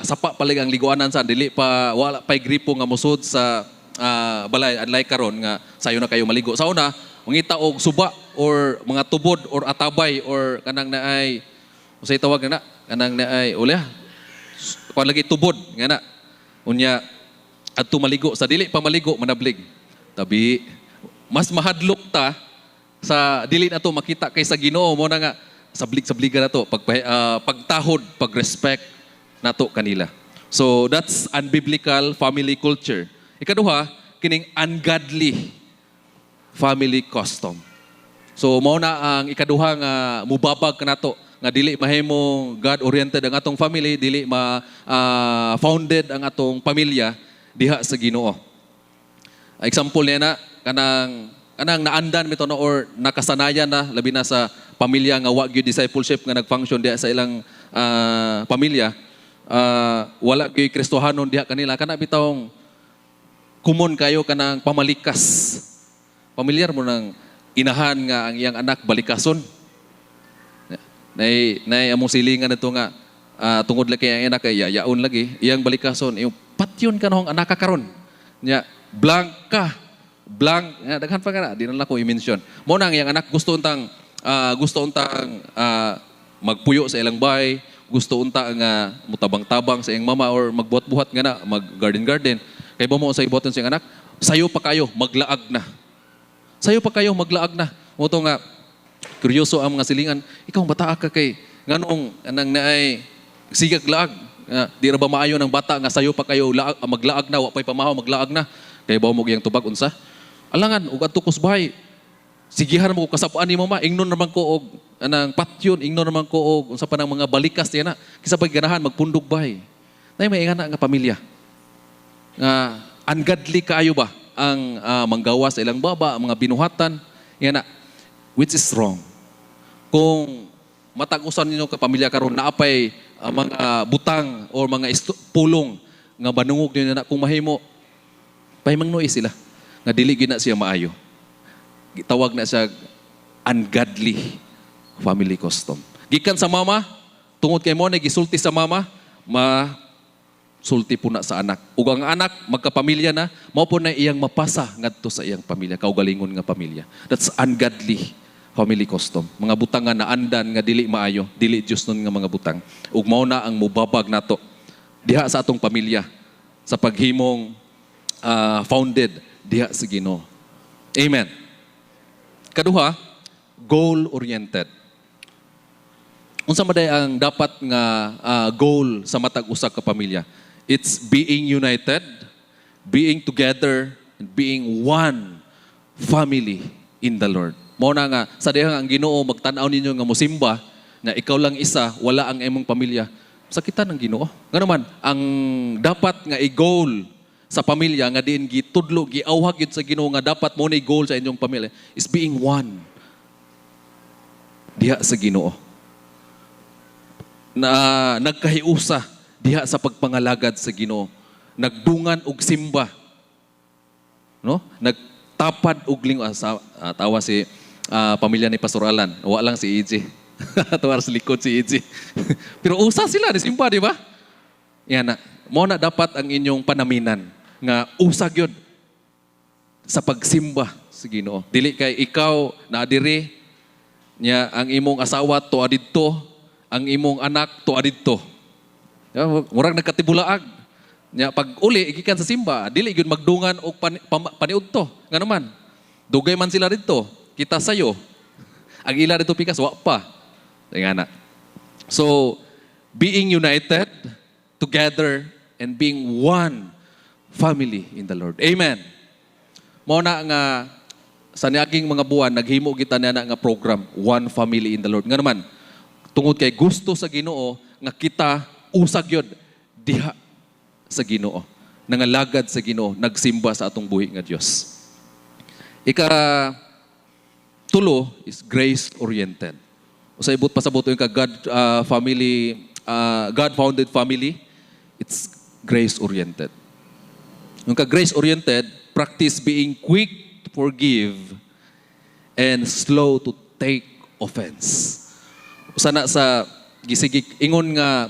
sapa palig ang liguanan sa dili pa wala pay gripo nga mosud sa balay unlike karon nga sayo na kayo maligo. Sa una, mangita og suba or mga tubod or atabay or kanang naay usay tawag na kanang naay ulya kuan lagi tubod nga na. Unya adto maligo sa dili pa maligo manablig. Tabi mas mahadlok ta sa dili nato makita kaysa Ginoo mo na nga sablig-sabligan nato pagtahod, pag-respect nato kanila. So that's unbiblical family culture. Ikaduha, kining ungodly family custom. So mao na ang ikaduha nga mubabag kanato nga dili mahimo God-oriented ang atong family, dili founded ang atong pamilya diha sa Ginoo. Example niya na kanang naandan mito na or nakasanayan na labi na sa pamilya nga wa gyud discipleship nga nagfunction diha sa ilang pamilya. Wala gyud Kristohanon diha kanila kana bitawng common kayo kanang pamalikas. Pamilyar mo nang inahan nga ang iyang anak balikason. Nay among silingan nito nga tungod lagi ang anak kay yaon lagi iyang balikason yung patyon kanang anak karon. Nya blank daghan pa kana di na ko i-mention. Mo nang iyang anak gusto untang magpuyo sa ilang bahay, gusto unta nga mutabang-tabang sa iyang mama or magbuhat-buhat nga na mag-garden. Kay mo sa iboton sa iyang anak, sayo pa kayo maglaag na. Sayo pa kayo maglaag na. Mo to nga kuryoso ang mga silingan, ikaw bata ka kay nganong anang naay sigag laag. Di ra ba maayo ng bata nga sayo pa kayo maglaag na, wa pay pamahaw maglaag na. Kay bawo mo giyang tubag unsa? Alangan ug adto kus bahay. Sigihan mo ko kasapaan ni mama, ingnon naman ko og anang patyon, ingnon naman ko og unsa pa nang mga balikas diyan na. Kisa pag ganahan magpundog bahay. Nay may ingana nga pamilya. Nga ungodly kaayo ba ang manggawa sa ilang baba, mga binuhatan, yan na, which is wrong. Kung matag-usan ninyo ka pamilya karon naapay mga butang o mga pulong nga banungog ninyo na kung mahimo, pahimangnoy sila nga dili gyud na siya maayo. Gitawag na siya ungodly family custom. Gikan sa mama, tungod kay mo na gisulti sa mama, sulti po na sa anak. Ug ang anak magkapamilya na, mao po na iyang mapasa ngadto sa iyang pamilya, kaugalingon nga pamilya. That's ungodly family custom. Mga butang nga naandan nga dili maayo, dili Dios nun nga mga butang. Ug mao na ang mubabag nato diha sa atong pamilya sa paghimong founded diha sa Ginoo. Amen. Kaduha, goal-oriented. Unsa maday ang dapat nga goal sa matag usa ka pamilya? It's being united, being together, and being one family in the Lord. Mao na nga sa dihang ang Ginoo magtan-aw ninyo nga mosimba na ikaw lang isa, wala ang imong pamilya. Sakitan ng Ginoo. Nga naman ang dapat nga i-goal sa pamilya nga diin gitudlo giawhag gyud sa Ginoo nga dapat mo ni goal sa inyong pamilya is being one diha sa Ginoo. Na nagkahiusa diha sa pagpangalagad sa Ginoo, nagdungan og simba, no? Nagtapad og lingkod tawa si pamilya ni Pastor Alan, wa lang si EJ. Tuwar sa likod si EJ. Pero usa sila ni simba, di ba? Yan na. Mo na dapat ang inyong panaminan nga usa gyud sa pagsimba sa Ginoo. Dili kay ikaw na adiri nya ang imong asawa tuwa didto, ang imong anak tuwa didto. Murag nagkatibulaag. Nya pag uli igikan sa simba, dili gyud magdungan og paniudto. Nga naman, dugay man sila didto, kita sayo. Ang ila dito pikas wa pa. Nga na. So, being united together and being one family in the Lord. Amen. Mao na nga sa niaging mga buwan naghimo kita na nga program One Family in the Lord. Nga naman, tungod kay gusto sa Ginoo nga kita usag yun diha sa Ginoo, nangalagad sa Ginoo, nagsimba sa atong buhi nga Dios. Tulo is grace-oriented. Sa ibot pasabot yung God-founded family, it's grace-oriented. Yung grace-oriented, practice being quick to forgive and slow to take offense. Sana sa gisigig ingon nga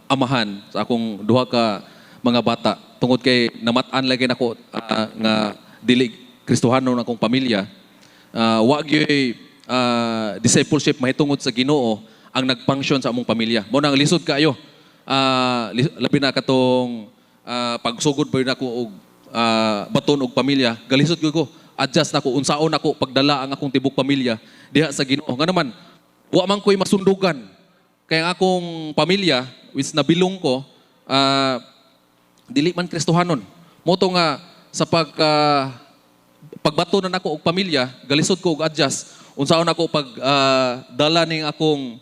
amahan sa akong duha ka mga bata tungod kay namatan lagi nako nga dili Kristohanon akong pamilya, wa gyud discipleship mahitungod sa Ginoo ang nagfunction sa among pamilya. Mo nang lisod kaayo. Labi na katong pagsugod ba nako og baton og pamilya, galisod ko adjust nako unsaon ako pagdala ang akong tibok pamilya diha sa Ginoo. Nga naman wa man ko'y masundugan kay ang akong pamilya which nabilong ko dili man Kristohanon. Moto nga sa pagbato na nako og pamilya, galisod ko og adjust. Unsaon ako pag dala ning akong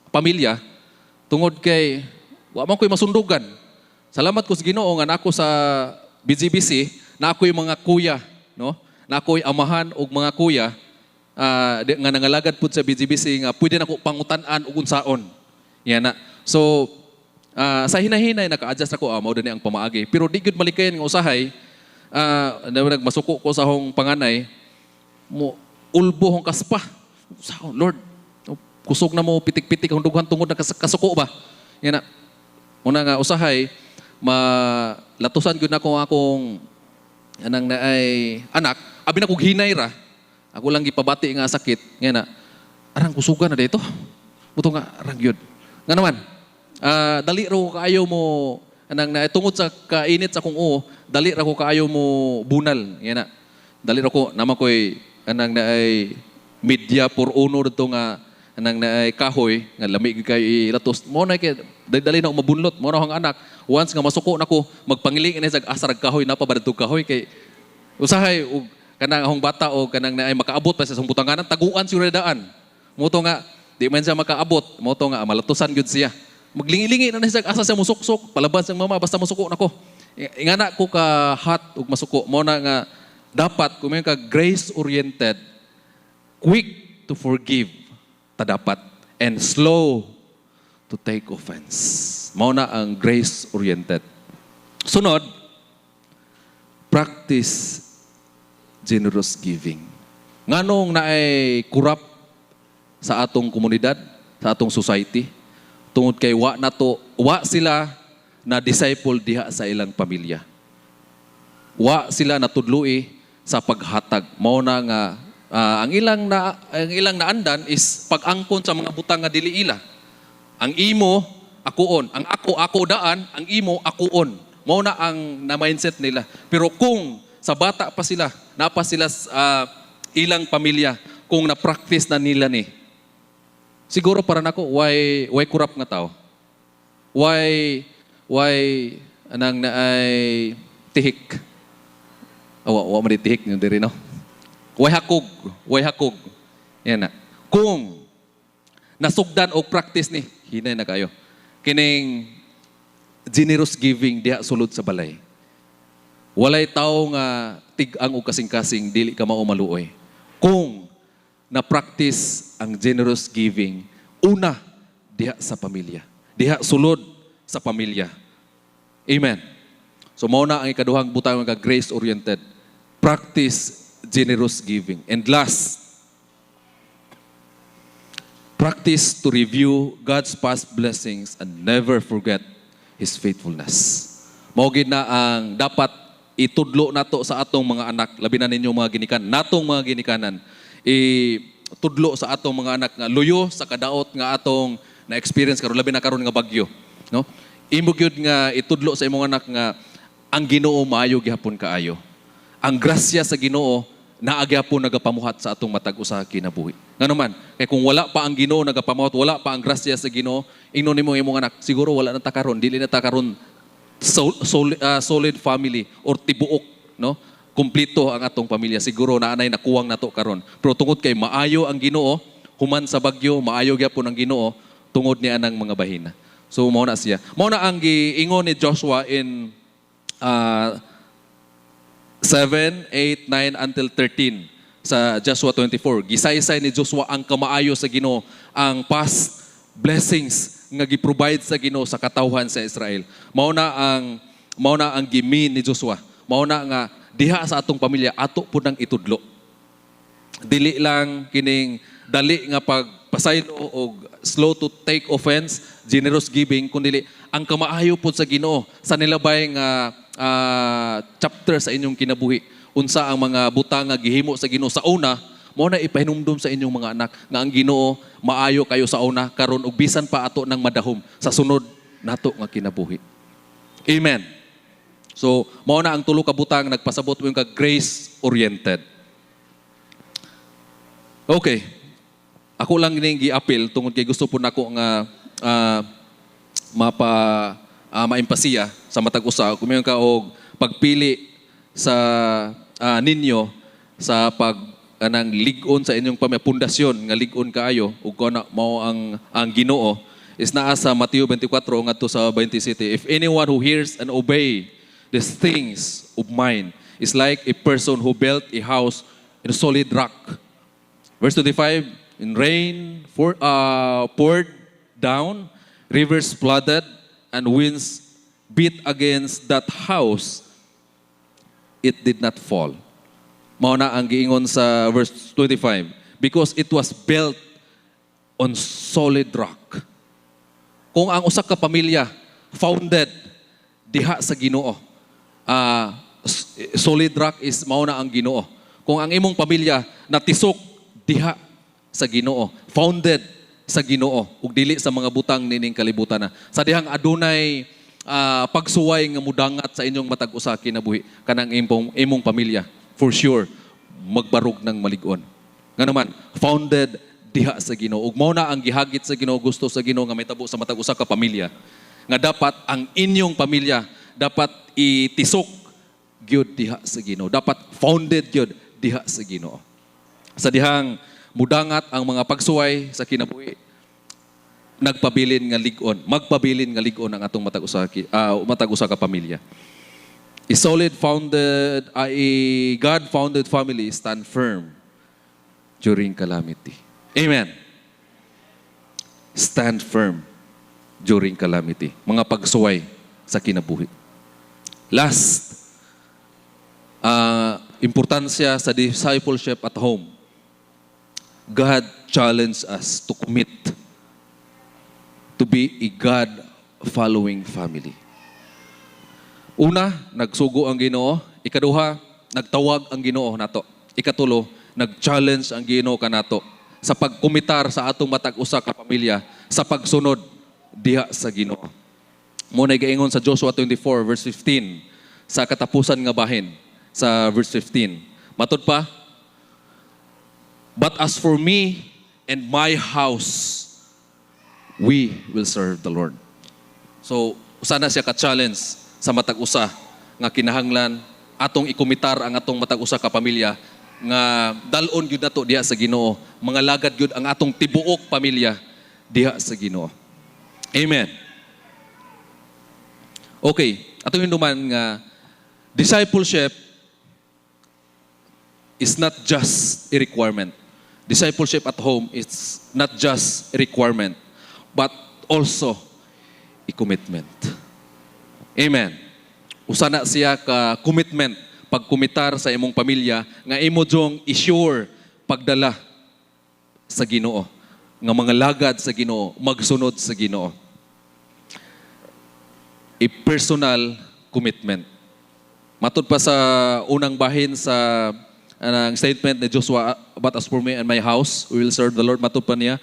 pamilya tungod kay wa man ko'y masundugan. Salamat ko sa Ginoo nga nako sa BGBC, na ako'y mga kuya, no? Na ako'y amahan og mga kuya nga nangalagad pud sa BGBC nga pwede nako pangutan-an og unsaon. Yan na. So sa hinahinay naka-adjust ako, mao dinhi ang pamaagi. Pero di gyud malikayan nga usahay, nagmasuko ko sa hong panganay, mo ulbo hong kaspa. Sao, Lord, kusog na mo pitik-pitik ang dughan tungod na kasuko ba? Yan na. Una nga usahay, malatusan gyud nako akong anang naay anak, abi na kog hinay ra. Ako lang gipabati nga sakit, nga na arang kusugan na dito. Buto nga arang gyud. Nga naman, dali ra ko kaayo mo anang na tungod sa kainit sa akong uo, dali ra ko kaayo mo bunal, nga na. Dali ra ko naman koy anang naay media por uno dito nga anang naay kahoy nga lamig kay ilatos. Mo na kay dali na mabunlot, mo na ang anak. Once nga masuko nako, magpangiling ini sa asarag kahoy napabadto kahoy kay usahay og kanang ahong bata o kanang naay makaabot pa sa butanganan, taguan siya daan. Moto nga di man siya makaabot, moto nga malatusan gyud siya. Maglingi-lingi na siya asa siya musuksok, palabas ang mama basta masuko nako. Ingana ko ka hot ug masuko, mo na nga dapat kung may ka grace oriented, quick to forgive ta dapat, and slow to take offense. Mao na ang grace oriented. Sunod, practice generous giving. Nganong naay kurap sa atong komunidad, sa atong society, tungod kay wa sila na disciple diha sa ilang pamilya. Wa sila natudloi sa paghatag. Mao na nga ang ilang naandan is pag-angkon sa mga butang nga dili ila. Ang imo akoon, ang ako daan, ang imo akoon. Mao na ang na mindset nila. Pero kung sa bata pa sila, napa sila ilang pamilya, kung na-practice na nila ni, siguro para nako why kurap nga tao? Why anang naay tihik? Wa man tihik yung diri no. Why hakog. Yan na. Kung nasugdan o practice ni, hinay na kayo. Kining generous giving diha sulod sa balay. Walay tao nga tig-ang o kasing-kasing dili ka mao maluoy. Kung na-practice ang generous giving, una diha sa pamilya. Diha sulod sa pamilya. Amen. So mao na ang ikaduhang butang nga grace oriented. Practice generous giving. And last, practice to review God's past blessings and never forget His faithfulness. Mao gid na ang dapat itudlo nato sa atong mga anak, labi na ninyong mga ginikanan, natong mga ginikanan, itudlo sa atong mga anak nga luyo sa kadaot nga atong na-experience karon, labi na karon nga bagyo, no? Imo gyud nga itudlo sa imong anak nga ang Ginoo maayo gihapon kaayo. Ang grasya sa Ginoo naagya po nagapamuhat sa atong matag usa kinabuhi. Ngano man, kay kung wala pa ang Ginoo nagapamuhat, wala pa ang grasya sa Ginoo, ingnon nimo imong anak, siguro wala na ta karon, dili na ta karon solid family or tibuok, no? Kumpleto ang atong pamilya. Siguro naanay nakuwang nato karon. Pero tungod kay maayo ang Ginoo, human sa bagyo, maayo gyapon ang Ginoo tungod ni anang mga bahina. So mao na siya. Mao na ang giingon ni Joshua in 7, 8, 9 until 13 sa Joshua 24. Gisaysay ni Joshua ang kamaayo sa Ginoo, ang past blessings nga gi-provide sa Ginoo sa katawhan sa Israel. Mao na ang gimin ni Joshua. Mao na nga diha sa atong pamilya ato pud nang itudlo. Dili lang kining dali nga pagpasaylo o slow to take offense, generous giving, kundi ang kamaayo pud sa Ginoo sa nilabay nga chapter sa inyong kinabuhi. Unsa ang mga butang nga gihimo sa Ginoo sa una, mao na ipahinumdum sa inyong mga anak nga ang Ginoo maayo kayo sa una karon ug bisan pa ato nang madahom sa sunod nato nga kinabuhi. Amen. So mao na ang tulo ka butang nagpasabot mo yung ka grace oriented. Okay. Ako lang ning gi-appeal tungod kay gusto po nako nga maimpasiya sa matag usa, kung mayroon ka og pagpili sa ninyo sa pag anang lig-on sa inyong pundasyon nga lig-on kaayo ug kung ano mao ang Ginoo is naa sa Mateo 24 ngadto sa 27. If anyone who hears and obey these things of mine is like a person who built a house in a solid rock. Verse 25, in rain poured down, rivers flooded, and winds beat against that house, it did not fall. Mao na ang giingon sa verse 25. Because it was built on solid rock. Kung ang usa ka pamilya founded diha sa Ginoo, solid rock is mao na ang Ginoo. Kung ang imong pamilya natisok diha sa Ginoo, founded sa Ginoo, ug dili sa mga butang nining kalibutan na. Sa dihang adunay pagsuway nga mudangat sa inyong matag usa kinabuhi kanang imong pamilya, for sure magbarog ng malig-on. Nga naman, founded diha sa Ginoo. Ug mao na ang gihagit sa Ginoo, gusto sa Ginoo nga may tabo sa matag usa ka pamilya. Nga dapat ang inyong pamilya dapat itisok gyud diha sa Ginoo. Dapat founded gyud diha sa Ginoo. Sa dihang mudangat ang mga pagsuway sa kinabuhi, nagpabilin nga lig-on, magpabilin nga lig-on ang atong matag usa ka pamilya. A solid founded, a God-founded family stand firm during calamity. Amen. Stand firm during calamity. Mga pagsuway sa kinabuhi. Last, importansya sa discipleship at home. God challenged us to commit to be a God-following family. Una, nagsugo ang Ginoo. Ikaduha, nagtawag ang Ginoo nato. Ikatulo, nag-challenge ang Ginoo kanato sa pagkumitar sa atong matag usa ka pamilya sa pagsunod diha sa Ginoo. Muna gaingon sa Joshua 24 verse 15 sa katapusan nga bahin sa verse 15. Matod pa, but as for me and my house, we will serve the Lord. So, usa na siya ka-challenge sa matag usa nga kinahanglan atong ikumitar ang atong matag usa ka pamilya nga dalon gyud nato diha sa Ginoo, mga lagad gyud ang atong tibuok pamilya diha sa Ginoo. Amen. Okay, atong hinduman nga discipleship is not just a requirement. Discipleship at home is not just a requirement, but also a commitment. Amen. Usa na siya ka commitment, pagkumitar sa imong pamilya nga imo jong i-sure pagdala sa Ginoo, nga mga lagad sa Ginoo, magsunod sa Ginoo. A personal commitment. Matud pa sa unang bahin sa ang statement ni Joshua, but as for me and my house, we will serve the Lord. Matud pa niya,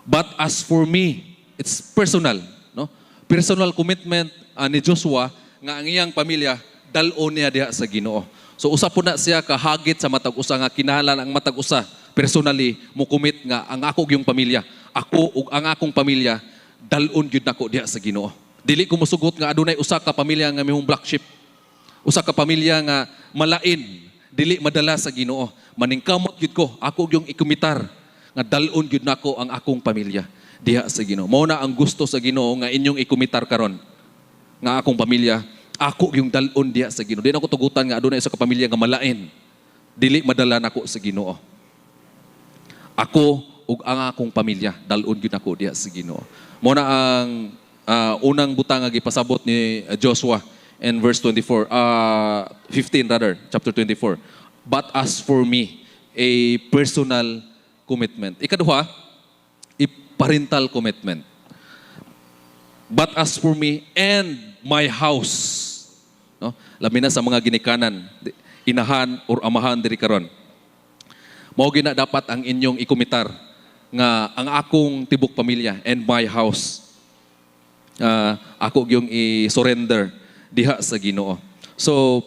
but as for me, it's personal, no? Personal commitment ni Joshua nga ang iyang pamilya dalon niya diha sa Ginoo. So usa po na siya kahagit sa matag usa nga kinahanglan ang matag usa personally mo commit nga ang ako gyung pamilya, ako ug ang akong pamilya dalon gyud nako diha sa Ginoo. Dili ko mosugot nga adunay usa ka pamilya nga mihong black sheep. Usa ka pamilya nga malain, dili madala sa Ginoo. Maningkamot gyud ko, ako gyung ikumitar nga dalon gyud nako ang akong pamilya diha sa Ginoo. Mao na ang gusto sa Ginoo nga inyong ikumitar karon nga akong pamilya, ako yung dalon diha sa Ginoo. Di na ako tugutan nga adunay usa ka pamilya nga malain, dili madala nako sa Ginoo. Ako ug ang akong pamilya dalon gyud nako diha sa Ginoo. Mao na ang unang butang nga gipasabot ni Joshua in verse 15 rather, chapter 24. But as for me, a personal commitment. Ikaduha, a parental commitment. But as for me and my house, no? Labi na sa mga ginikanan, inahan or amahan diri karon. Mao gina dapat ang inyong ikumitar nga ang akong tibok pamilya and my house. Ako gyung i-surrender diha sa Ginoo. So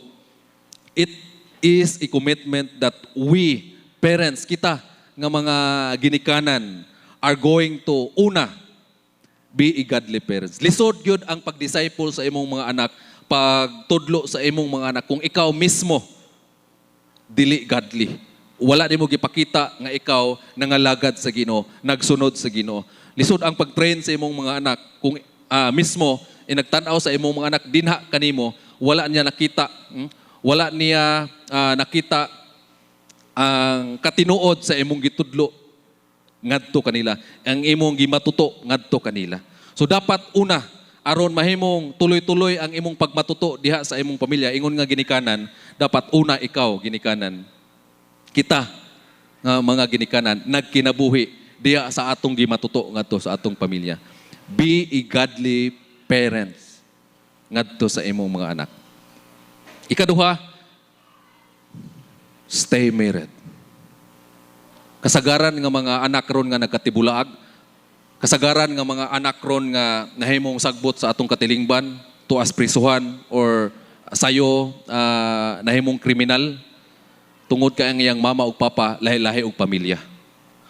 it is a commitment that we parents kita nga mga ginikanan are going to una Be a godly parents. Lisod yun ang pag-disciple sa imong mga anak, pagtudlo sa imong mga anak. Kung ikaw mismo, dili godly. Wala di mo gipakita nga ikaw nangalagad sa Ginoo, nagsunod sa Ginoo. Lisod ang pag-train sa imong mga anak. Kung mismo, nagtanaw sa imong mga anak, dinha kanimo, wala niya nakita. Wala niya nakita ang katinuod sa imong gitudlo ngadto kanila. Ang imong gimatuto ngadto kanila. So dapat una, aron mahimong tuloy-tuloy ang imong pagmatuto diha sa imong pamilya, ingon nga ginikanan, dapat una ikaw ginikanan. Kita nga mga ginikanan nagkinabuhi diha sa atong gimatuto ngadto sa atong pamilya. Be a godly parents ngadto sa imong mga anak. Ikaduha, stay married. Kasagaran nga mga anak ron nga nagkatibulaag, kasagaran nga mga anak ron nga nahimong sagbot sa atong katilingban, tuas prisuhan or sayo nahimong kriminal, tungod ka ang iyang mama ug papa, lahi-lahi og pamilya.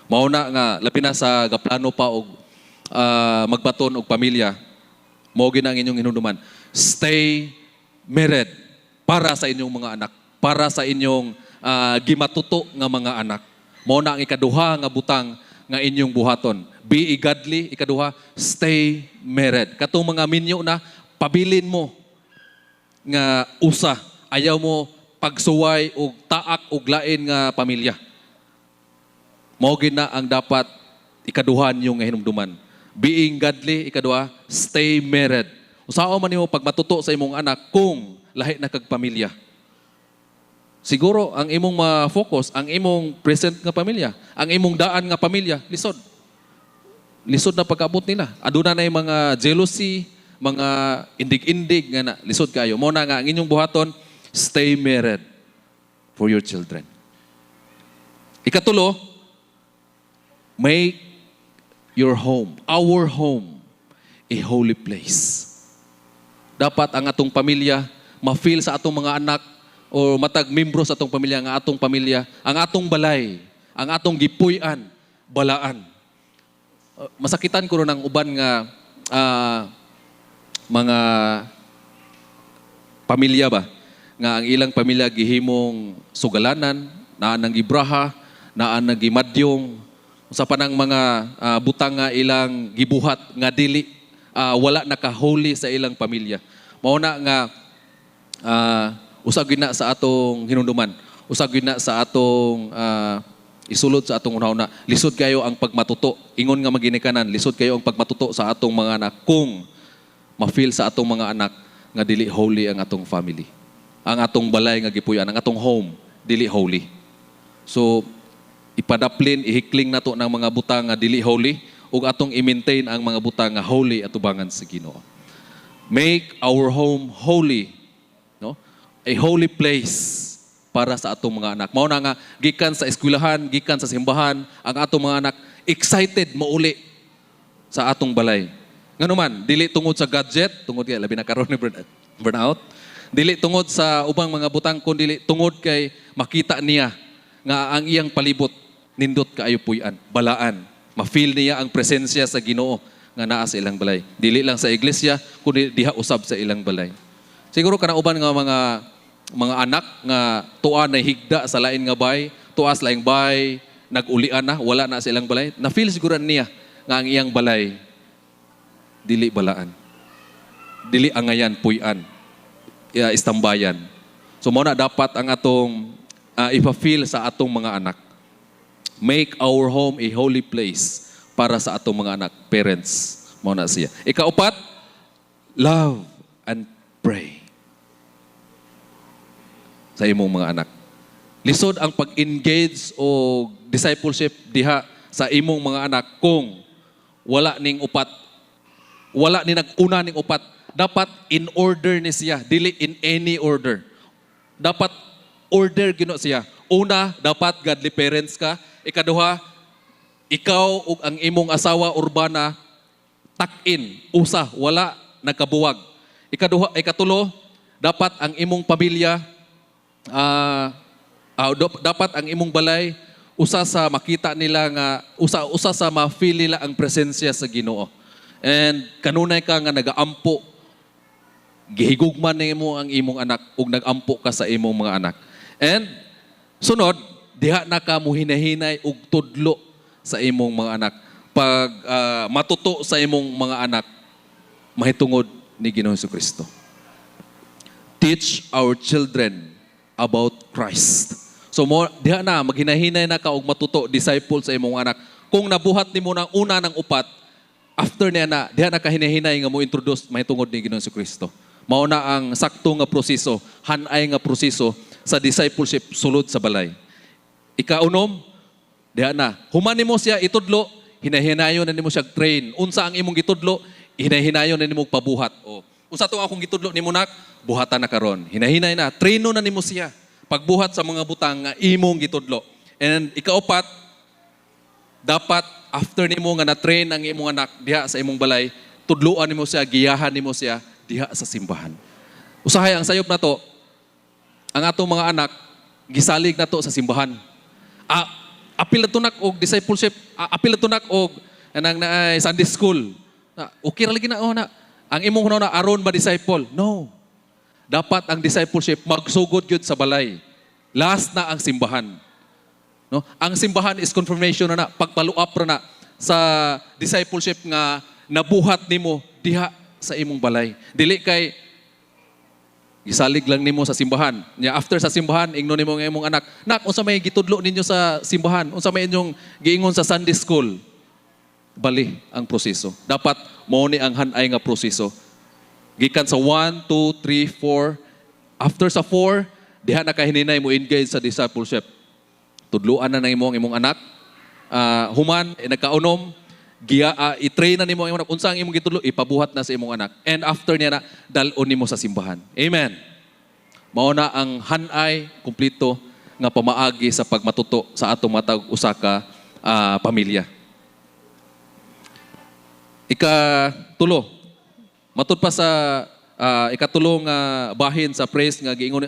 Mauna nga labi na sa gaplano pa og magbaton og pamilya, mao gid ang inyong hinumduman. Stay married para sa inyong mga anak, para sa inyong gimatuto nga mga anak. Mao na ang ikaduha nga butang nga inyong buhaton. Be godly, ikaduha, stay married. Katong mga minyo na pabilin mo nga usa, ayaw mo pagsuway og taak og lain nga pamilya. Mao gid na ang dapat ikaduhan yung nga hinumduman. Being godly, ikaduha, stay married. Usaon man nimo pagmatuto sa imong anak kung lahi na kag pamilya. Siguro ang imong ma-focus, ang imong present nga pamilya, ang imong daan nga pamilya, lisod. Lisod na pag-abot nila. Aduna na yung mga jealousy, mga indig-indig nga na, lisod kayo. Mo na nga ang inyong buhaton, stay married for your children. Ikatulo, make your home, our home, a holy place. Dapat ang atong pamilya, ma-feel sa atong mga anak, o matag membro sa atong pamilya, ang atong pamilya, ang atong balay, ang atong gipuy-an, balaan. Masakitan ko ng uban nga mga pamilya ba, nga ang ilang pamilya gihimong sugalanan, naan ng gibraha, naan ng gimadyong, sa panang mga butang nga ilang gibuhat, nga dili, wala naka-holy sa ilang pamilya. Mauna nga, usag na sa atong hinunduman, usag na sa atong isulod sa atong una-una. Lisod kayo ang pagmatuto. Ingon nga maginikanan, lisod kayo ang pagmatuto sa atong mga anak kung ma-feel sa atong mga anak nga dili holy ang atong family. Ang atong balay nga gipuyan, ang atong home, dili holy. So, ipadaplin, ihikling nato ng mga butang nga dili holy ug atong i-maintain ang mga butang nga holy atubangan sa Ginoo. Make our home holy. No? A holy place para sa atong mga anak. Mao na nga gikan sa eskwelahan, gikan sa simbahan, ang atong mga anak excited mauli sa atong balay. Ngano man, dili tungod sa gadget, tungod kay labi na karon ni burnout. Dili tungod sa ubang mga butang kun dili tungod kay makita niya nga ang iyang palibot nindot kaayo puy-an, balaan. Ma-feel niya ang presensya sa Ginoo nga naa sa ilang balay. Dili lang sa iglesia kundi diha usab sa ilang balay. Siguro kanang uban nga mga anak nga tuwa na higda sa lain nga bay, tuas laing bay, nag-ulian na, wala na sa ilang balay. Na-feel siguro niya nga ang iyang balay dili balaan. Dili angayan, puy-an, istambayan. So mao na dapat ang atong ipa-feel sa atong mga anak. Make our home a holy place para sa atong mga anak, parents. Mao na siya. Ikaupat, love and pray sa imong mga anak. Lisod ang pag-engage o discipleship diha sa imong mga anak kung wala ning upat, wala ni nag-una ning upat. Dapat in order ni siya, dili in any order. Dapat order gino siya. Una, dapat godly parents ka. Ikaduha, ikaw ug ang imong asawa urbana tak-in, usa, wala nagkabuwag. Ikatulo, dapat ang imong pamilya dapat ang imong balay usa sa makita nila nga usa sa ma-feel nila ang presensya sa Ginoo. And kanunay ka nga nagaampo, gihigugman nimo ang imong anak ug nagampo ka sa imong mga anak. And sunod, diha na ka mo hinahinay ug tudlo sa imong mga anak. Pag matuto sa imong mga anak, mahitungod ni Ginoong Jesucristo. Teach our children about Christ. So mo diha na maghinahinay na ka og matuto disciple sa imong anak. Kung nabuhat nimo nang una ng upat, after niya na diha na ka hinahinay nga mo introduce mahitungod ni Ginoong Jesucristo. Mao na ang sakto nga proseso, hanay nga proseso sa discipleship sulod sa balay. Ikaunom, diha na human nimo siya itudlo, hinahinayon na nimo siya train. Unsa ang imong gitudlo, hinahinayon na nimo pabuhat. O unsa to akong gitudlo nimo nak, buhatan na karon. Hinahinay na, traino na nimo siya pagbuhat sa mga butang nga imong gitudlo. And ikaapat, dapat after nimo nga na-train ang imong anak diha sa imong balay, tudloan nimo siya, giyahan nimo siya diha sa simbahan. Usahay ang sayop na to, ang atong mga anak, gisalig na to sa simbahan. Apil na to nak og discipleship, apil na to nak og anang na Sunday school. Okay ra lagi na na. Ang imong na aron ba disciple? No. Dapat ang discipleship magsugod gyud sa balay. Last na ang simbahan. No? Ang simbahan is confirmation na pagpaluap ra na sa discipleship nga nabuhat nimo diha sa imong balay. Dili kay gisalig lang nimo sa simbahan. Nya after sa simbahan ingnon nimo nga imong anak, nak unsa may gitudlo ninyo sa simbahan? Unsa may inyong giingon sa Sunday school? Bali ang proseso. Dapat mao ni ang hanay nga proseso. Gikan sa 1, 2, 3, 4. After sa 4, diha na ka hininay mo engage sa discipleship. Tudluan na imo ang imong anak. Human nagkaunom, i-train na nimo ang imong anak. Unsa ang imong gitudlo, ipabuhat na sa imong anak. And after niya na, dalon nimo sa simbahan. Amen. Mao na ang hanay kumplito nga pamaagi sa pagmatuto sa atong matag usa ka pamilya. Ikatulo, matud pa sa ikatulong bahin sa praise nga giingon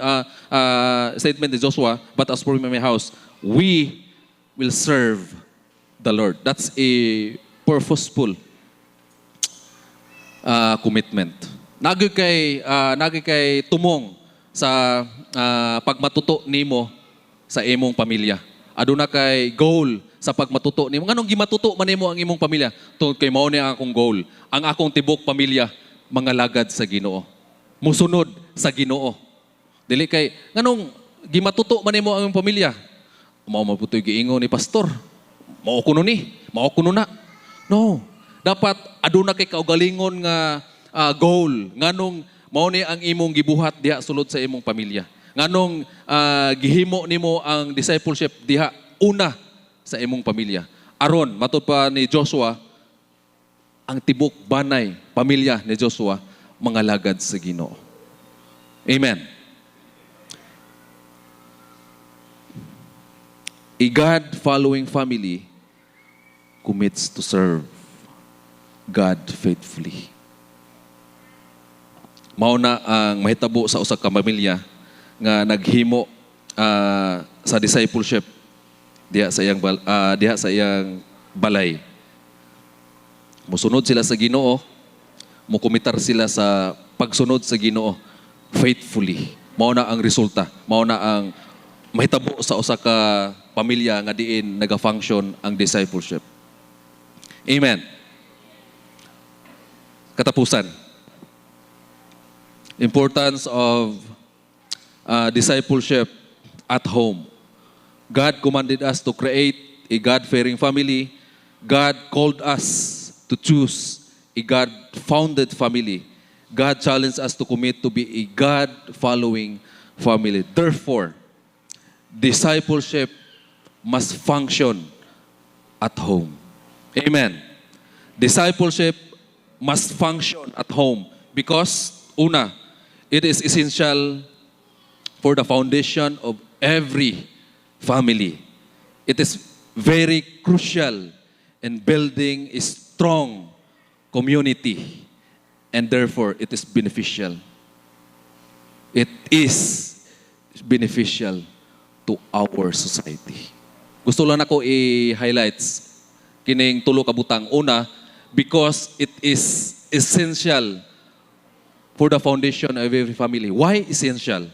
statement ni Joshua, but as for my house, we will serve the Lord. That's a purposeful commitment. Nagi kay tumong sa pagmatuto nimo sa imong pamilya. Aduna kay goal sa pagmatuto nimo. Nganong gimatuto man nimo ang imong pamilya? Tungod kay mao ni ang akong goal. Ang akong tibok pamilya mga lagad sa Ginoo. Musunod sa Ginoo. Dili kay nganong gimatuto man nimo ang imong pamilya? Mao maputoy giingon ni pastor. Mao kuno ni, mao kuno na. No. Dapat aduna kay kaugalingon nga goal. Nganong mao ni ang imong gibuhat diha sulod sa imong pamilya. Nganong gihimo nimo ang discipleship diha una sa imong pamilya. Aron matud pa ni Joshua, ang tibok banay pamilya ni Joshua mga lagad sa Ginoo. Amen. A God-following family commits to serve God faithfully. Mao na ang mahitabo sa usa ka pamilya nga naghimo sa discipleship diha sa iyang balay. Musunod sila sa Ginoo, mukumitar sila sa pagsunod sa Ginoo faithfully. Mao na ang resulta, mao na ang mahitabo sa usa ka pamilya nga diin naga-function ang discipleship. Amen. Katapusan. Importance of discipleship at home. God commanded us to create a God-fearing family. God called us to choose a God-founded family. God challenged us to commit to be a God-following family. Therefore, discipleship must function at home. Amen. Discipleship must function at home because, una, it is essential for the foundation of every family. It is very crucial in building a strong community, and therefore it is beneficial. It is beneficial to our society. Gusto lang ako i-highlights kining tulo ka butang. Una, because it is essential for the foundation of every family. Why essential?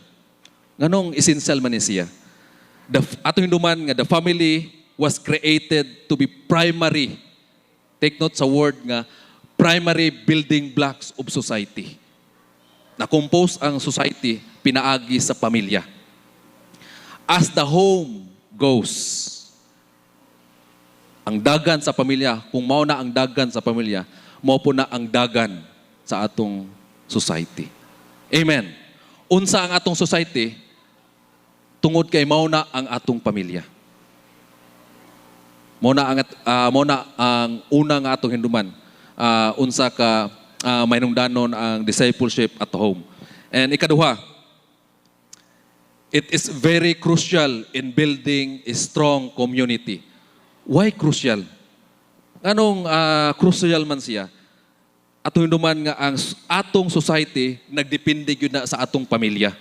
Nganong essential man ni siya? Atong hinduman nga the family was created to be primary. Take note sa word nga primary building blocks of society. Na-compose ang society pinaagi sa pamilya. As the home goes, ang dagan sa pamilya, kung mao na ang dagan sa pamilya, mao po na ang dagan sa atong society. Amen. Unsa ang atong society, tungod kay mao na ang atong pamilya. Mao na ang una nga atong hinduman. Unsa ka mahinungdanon ang discipleship at home. And ikaduha, it is very crucial in building a strong community. Why crucial? Anong crucial man siya? Atong hinduman nga ang atong society nagdepende gyud na sa atong pamilya.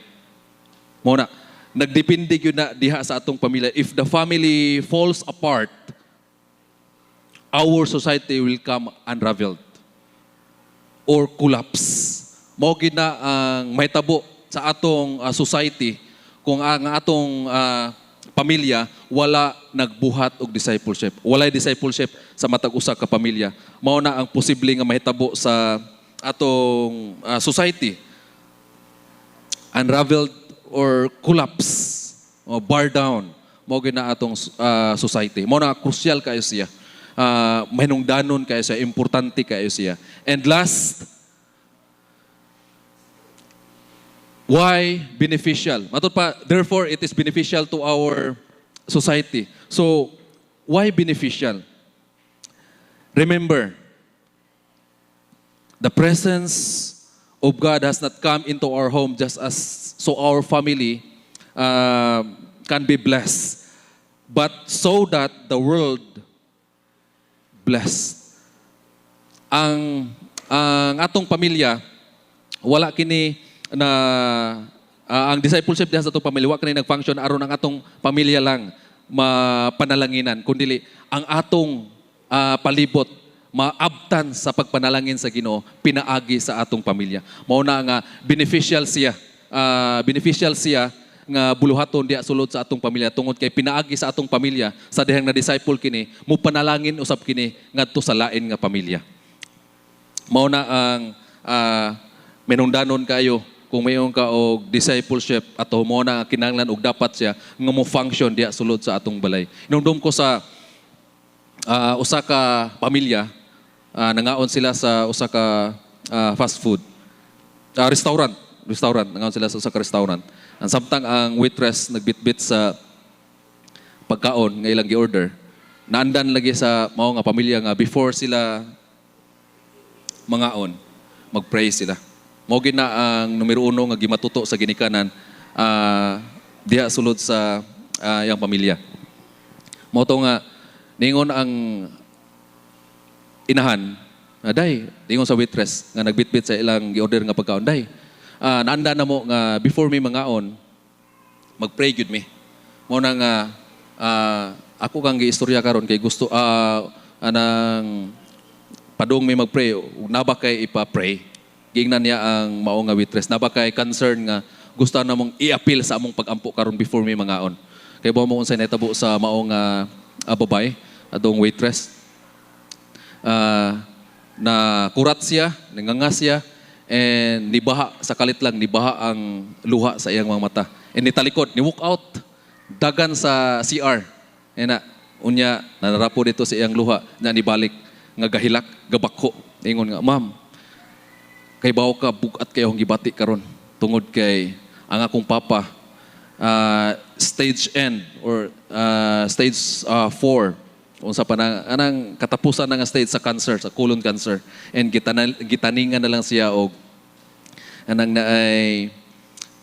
Mao na, nagdepende gyud na diha sa atong pamilya. If the family falls apart, our society will come unraveled or collapse. Mao gid na ang mahitabo sa atong society kung ang atong pamilya wala nagbuhat og discipleship. Walay discipleship sa matag usa ka pamilya. Mao na ang posible nga mahitabo sa atong society. Unraveled or collapse o bar down. Mao gid na atong society. Mao na crucial kayo siya. Mahinungdanon kayo siya, importante kayo siya. And last, why beneficial? Matod pa, therefore, it is beneficial to our society. So, why beneficial? Remember, the presence of God has not come into our home just as so our family can be blessed, but so that the world blessed. Ang atong pamilya wala kini na ang discipleship diha sa atong pamilya wala kini nag-function aron ang atong pamilya lang mapanalanginan kundi ang atong palibot maabtan sa pagpanalangin sa Ginoo pinaagi sa atong pamilya. Mao na nga beneficial siya nga buluhaton diha sulod sa atong pamilya tungod kay pinaagi sa atong pamilya sa dihang na disciple kini mo panalangin usab kini ngadto sa lain nga pamilya. Mao na ang menungdanon kayo kung mayon ka og discipleship ato mo na kinahanglan og dapat siya nga mo function diha sulod sa atong balay. Inumdum ko sa usa ka pamilya nangaon sila sa usa ka fast food restaurant nangaon sila sa usa ka restaurant. Ang samtang ang waitress nagbitbit sa pagkaon nga ilang gi-order, naandan lagi sa mao nga pamilya nga before sila mangaon, mag-pray sila. Mao gid na ang numero 1 nga gimatuto sa ginikanan diha sulod sa yang pamilya. Mao to nga ningon ang inahan, ningon sa waitress nga nagbitbit sa ilang gi-order nga pagkaon, day. Naanda na mo nga before me mangaon, mag-pray gyud me. Mo na nga ako kang giistorya karon kay gusto anang padung may mag-pray ug naba kay ipa-pray. Gingnan niya ang mao nga waitress. Naba kay concern nga gusto na mong i-appeal sa among pag-ampo karon before me mangaon. Kay mo unsay nahitabo sa mao nga babay adong waitress. Na kurat siya, nangangas siya. And nibaha, sa kalit lang, nibaha ang luha sa iyang mga mata. And nitalikod, ni-walk out, dagan sa CR. Unya, nanarapo dito sa iyang luha, na nibalik, nga gahilak, gabako. Ingon nga, ma'am, kay bawo ka, bugat kayo ang gibati karon tungod kay ang akong papa, stage end or stage 4, unsa pa na anang katapusan na nga stage sa cancer, sa colon cancer, and gitaningan na lang siya og anang naay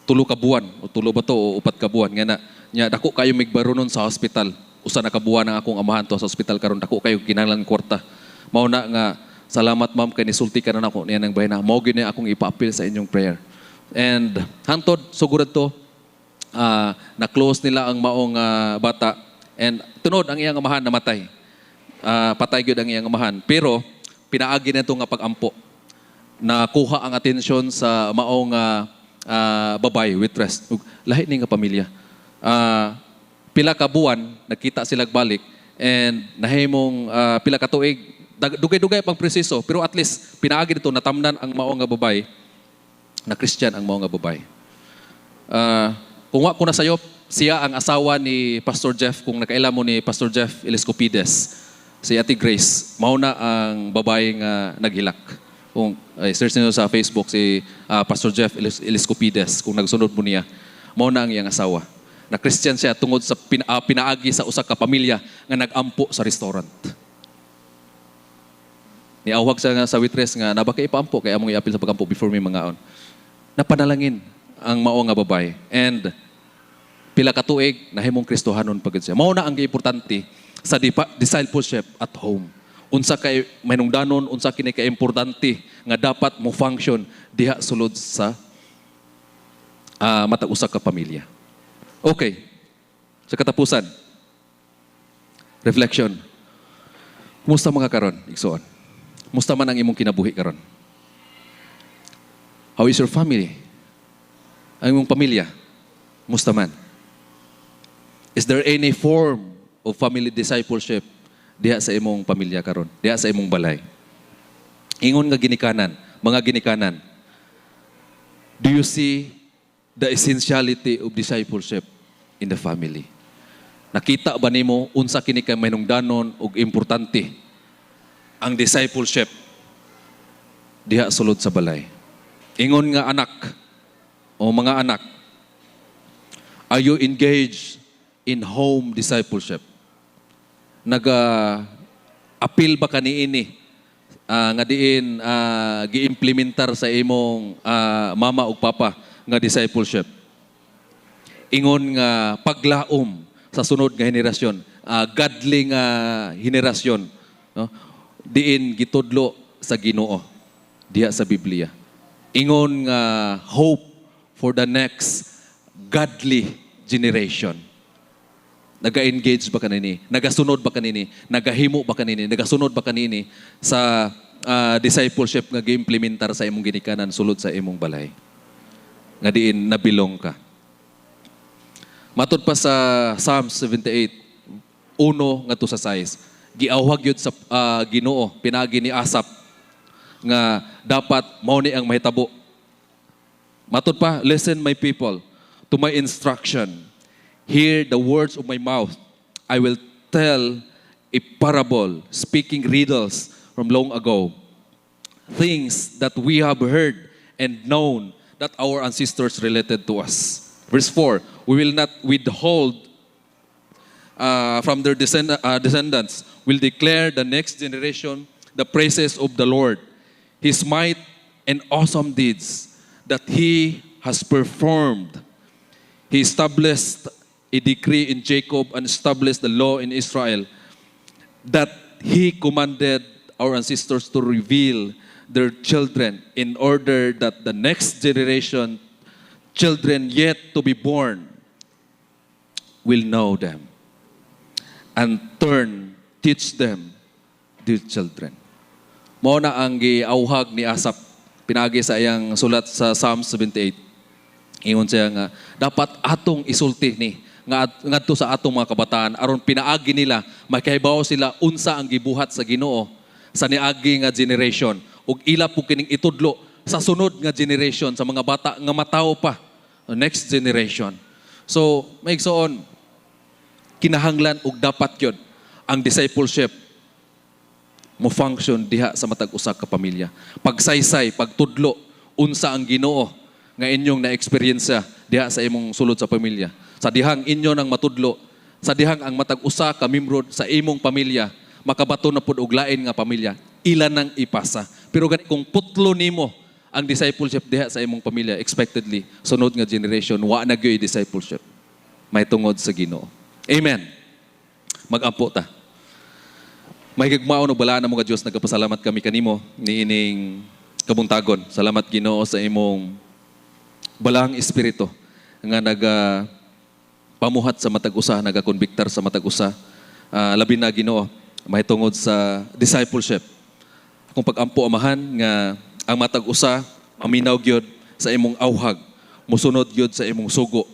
3 ka buwan o 3 ba to o 4 ka buwan nga na nya dako kayo migbaronon sa hospital. Usa na ka buwan ang akong amahan to sa hospital karon, dako kayo kinahanglan kwarta. Mao na nga salamat ma'am kay nisulti ka na nako niya nang bayna. Mao gyud akong ipa-appeal sa inyong prayer. And hantod sugurad to na-close nila ang maong bata. And tunod ang iyang amahan namatay. Patay gyud ang iyang amahan. Pero pinaagi nito nga pagampo. Nakuha ang atensyon sa maong babay with rest. Ug lahi ni nga pamilya. Pila ka buwan nakita sila balik and nahimong pila ka tuig dugay-dugay pang proseso pero at least pinaagi dito natamnan ang mao nga babay na Christian ang mao nga babay. Kung wa ko na sayop, siya ang asawa ni Pastor Jeff, kung nakailam mo ni Pastor Jeff Eliscopides, si Ate Grace, mao na ang babae nga naghilak. Kung search niyo sa Facebook si Pastor Jeff Eliscopides, kung nagsunod mo niya, mao na ang iyang asawa. Na Christian siya tungod sa pinaagi sa usa ka pamilya nga nagampo sa restaurant. Niawag sa waitress nga nabaka ipaampo kay among iapil sa pagampo before may mangaon. Napanalangin ang mao nga babae and pila ka tuig nahimong Kristohanon pagud siya. Mao na ang importante sa discipleship at home. Unsa kay mahinungdanon, unsa kini ka importante nga dapat mo function diha sulod sa matag usa ka pamilya. Okay. Sa katapusan. Reflection. Kumusta mga karon, igsoon? Musta man ang imong kinabuhi karon? How is your family? Ang imong pamilya? Musta man? Is there any form of family discipleship diha sa imong pamilya karon? Diha sa imong balay? Ingon nga ginikanan, mga ginikanan. Do you see the essentiality of discipleship in the family? Nakita ba nimo unsa kini kay mahinungdanon ug importante ang discipleship diha sulod sa balay? Ingon nga anak o mga anak, are you engaged in home discipleship? Apil ba kaniini nga diin gi-implementar sa imong mama ug papa nga discipleship? Ingon nga paglaom sa sunod nga henerasyon, godly nga henerasyon, no? Diin gitudlo sa Ginoo diha sa Biblia. Ingon nga hope for the next godly generation. Naga-engage ba kanini? Nagasunod ba kanini? Nagahimo ba kanini? Nagasunod ba kanini sa discipleship nga gi-implementar sa imong ginikanan sulod sa imong balay? Nga diin nabilong ka. Matod pa sa Psalm 78, 1 ngadto sa 6. Giawhag yun sa Ginoo, pinagi ni Asap nga dapat mao ni ang mahitabo. Matod pa, listen my people to my instruction. Hear the words of my mouth. I will tell a parable, speaking riddles from long ago. Things that we have heard and known that our ancestors related to us. Verse 4, we will not withhold from their descendants, will declare the next generation the praises of the Lord, His might and awesome deeds that He has performed. He established a decree in Jacob and established the law in Israel that He commanded our ancestors to reveal their children in order that the next generation, children yet to be born, will know them and teach them their children. Mao na ang giauhag ni Asap pinagi sa iyang sulat sa Psalm 78. Ingon siya nga dapat atong isulti ni ngadto sa atong mga kabataan aron pinaagi nila makahibaw sila unsa ang gibuhat sa Ginoo sa niagi nga generation ug ila po kining itudlo sa sunod nga generation sa mga bata nga matawo pa, next generation. So maigsoon kinahanglan ug dapat yun ang discipleship mo function diha sa matag usa ka pamilya. Pagsaysay, pagtudlo unsa ang Ginoo nga inyong na-experience diha sa imong sulod sa pamilya. Sa dihang inyo nang matudlo, sa dihang ang matag usa ka membro sa imong pamilya makabato na pud og lain nga pamilya, ila nang ipasa. Pero gani kung putlo nimo ang discipleship diha sa imong pamilya, expectedly sunod nga generation wa na gyud discipleship. May tungod sa Ginoo. Amen. Mag-ampo ta. May gagmao no bala na mo nga Dios, nagapasalamat kami kanimo niining kabuntagon. Salamat Ginoo sa imong balang espiritu nga pamuhat sa matag usa, nagakonbiktar sa matag usa. Labi na Ginoo may tungod sa discipleship. akong pagampo amahan nga ang matag usa maminaw gyud sa imong awhag, musunod gyud sa imong sugo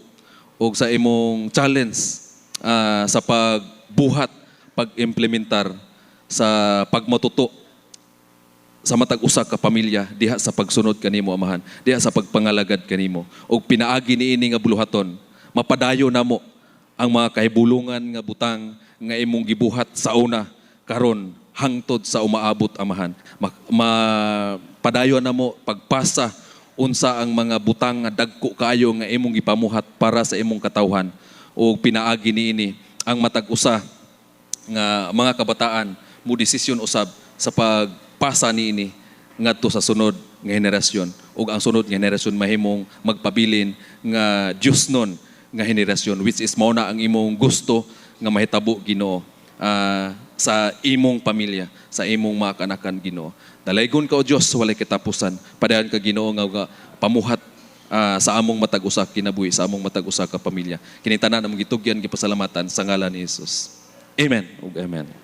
o sa imong challenge sa pagbuhat, pag-implementar sa pagmatuto sa matag usa ka pamilya diha sa pagsunod kanimo amahan, diha sa pagpangalagad kanimo ug pinaagi niini nga buluhaton mapadayo namo ang mga kahibulungan nga butang nga imong gibuhat sa una karon hangtod sa umaabot amahan. Mapadayon na mo pagpasa unsa ang mga butang nga dagko kaayo nga imong gipamuhat para sa imong katawhan o pinaagi niini ang matag usa nga mga kabataan mo desisyon usab sa pagpasa niini ngadto sa sunod nga henerasyon ug ang sunod nga henerasyon mahimong magpabilin nga Dios nun nga henerasyon which is mao na ang imong gusto nga mahitabo Ginoo sa imong pamilya, sa imong mga kanakan Ginoo. Dalaygon ka o Dios walay katapusan. Padayon ka Ginoo nga pamuhat sa among matag usa kinabuhi, sa among matag usa ka pamilya. Kini tanan among gitugyan gipasalamatan sa ngalan ni Hesus. Amen ug amen.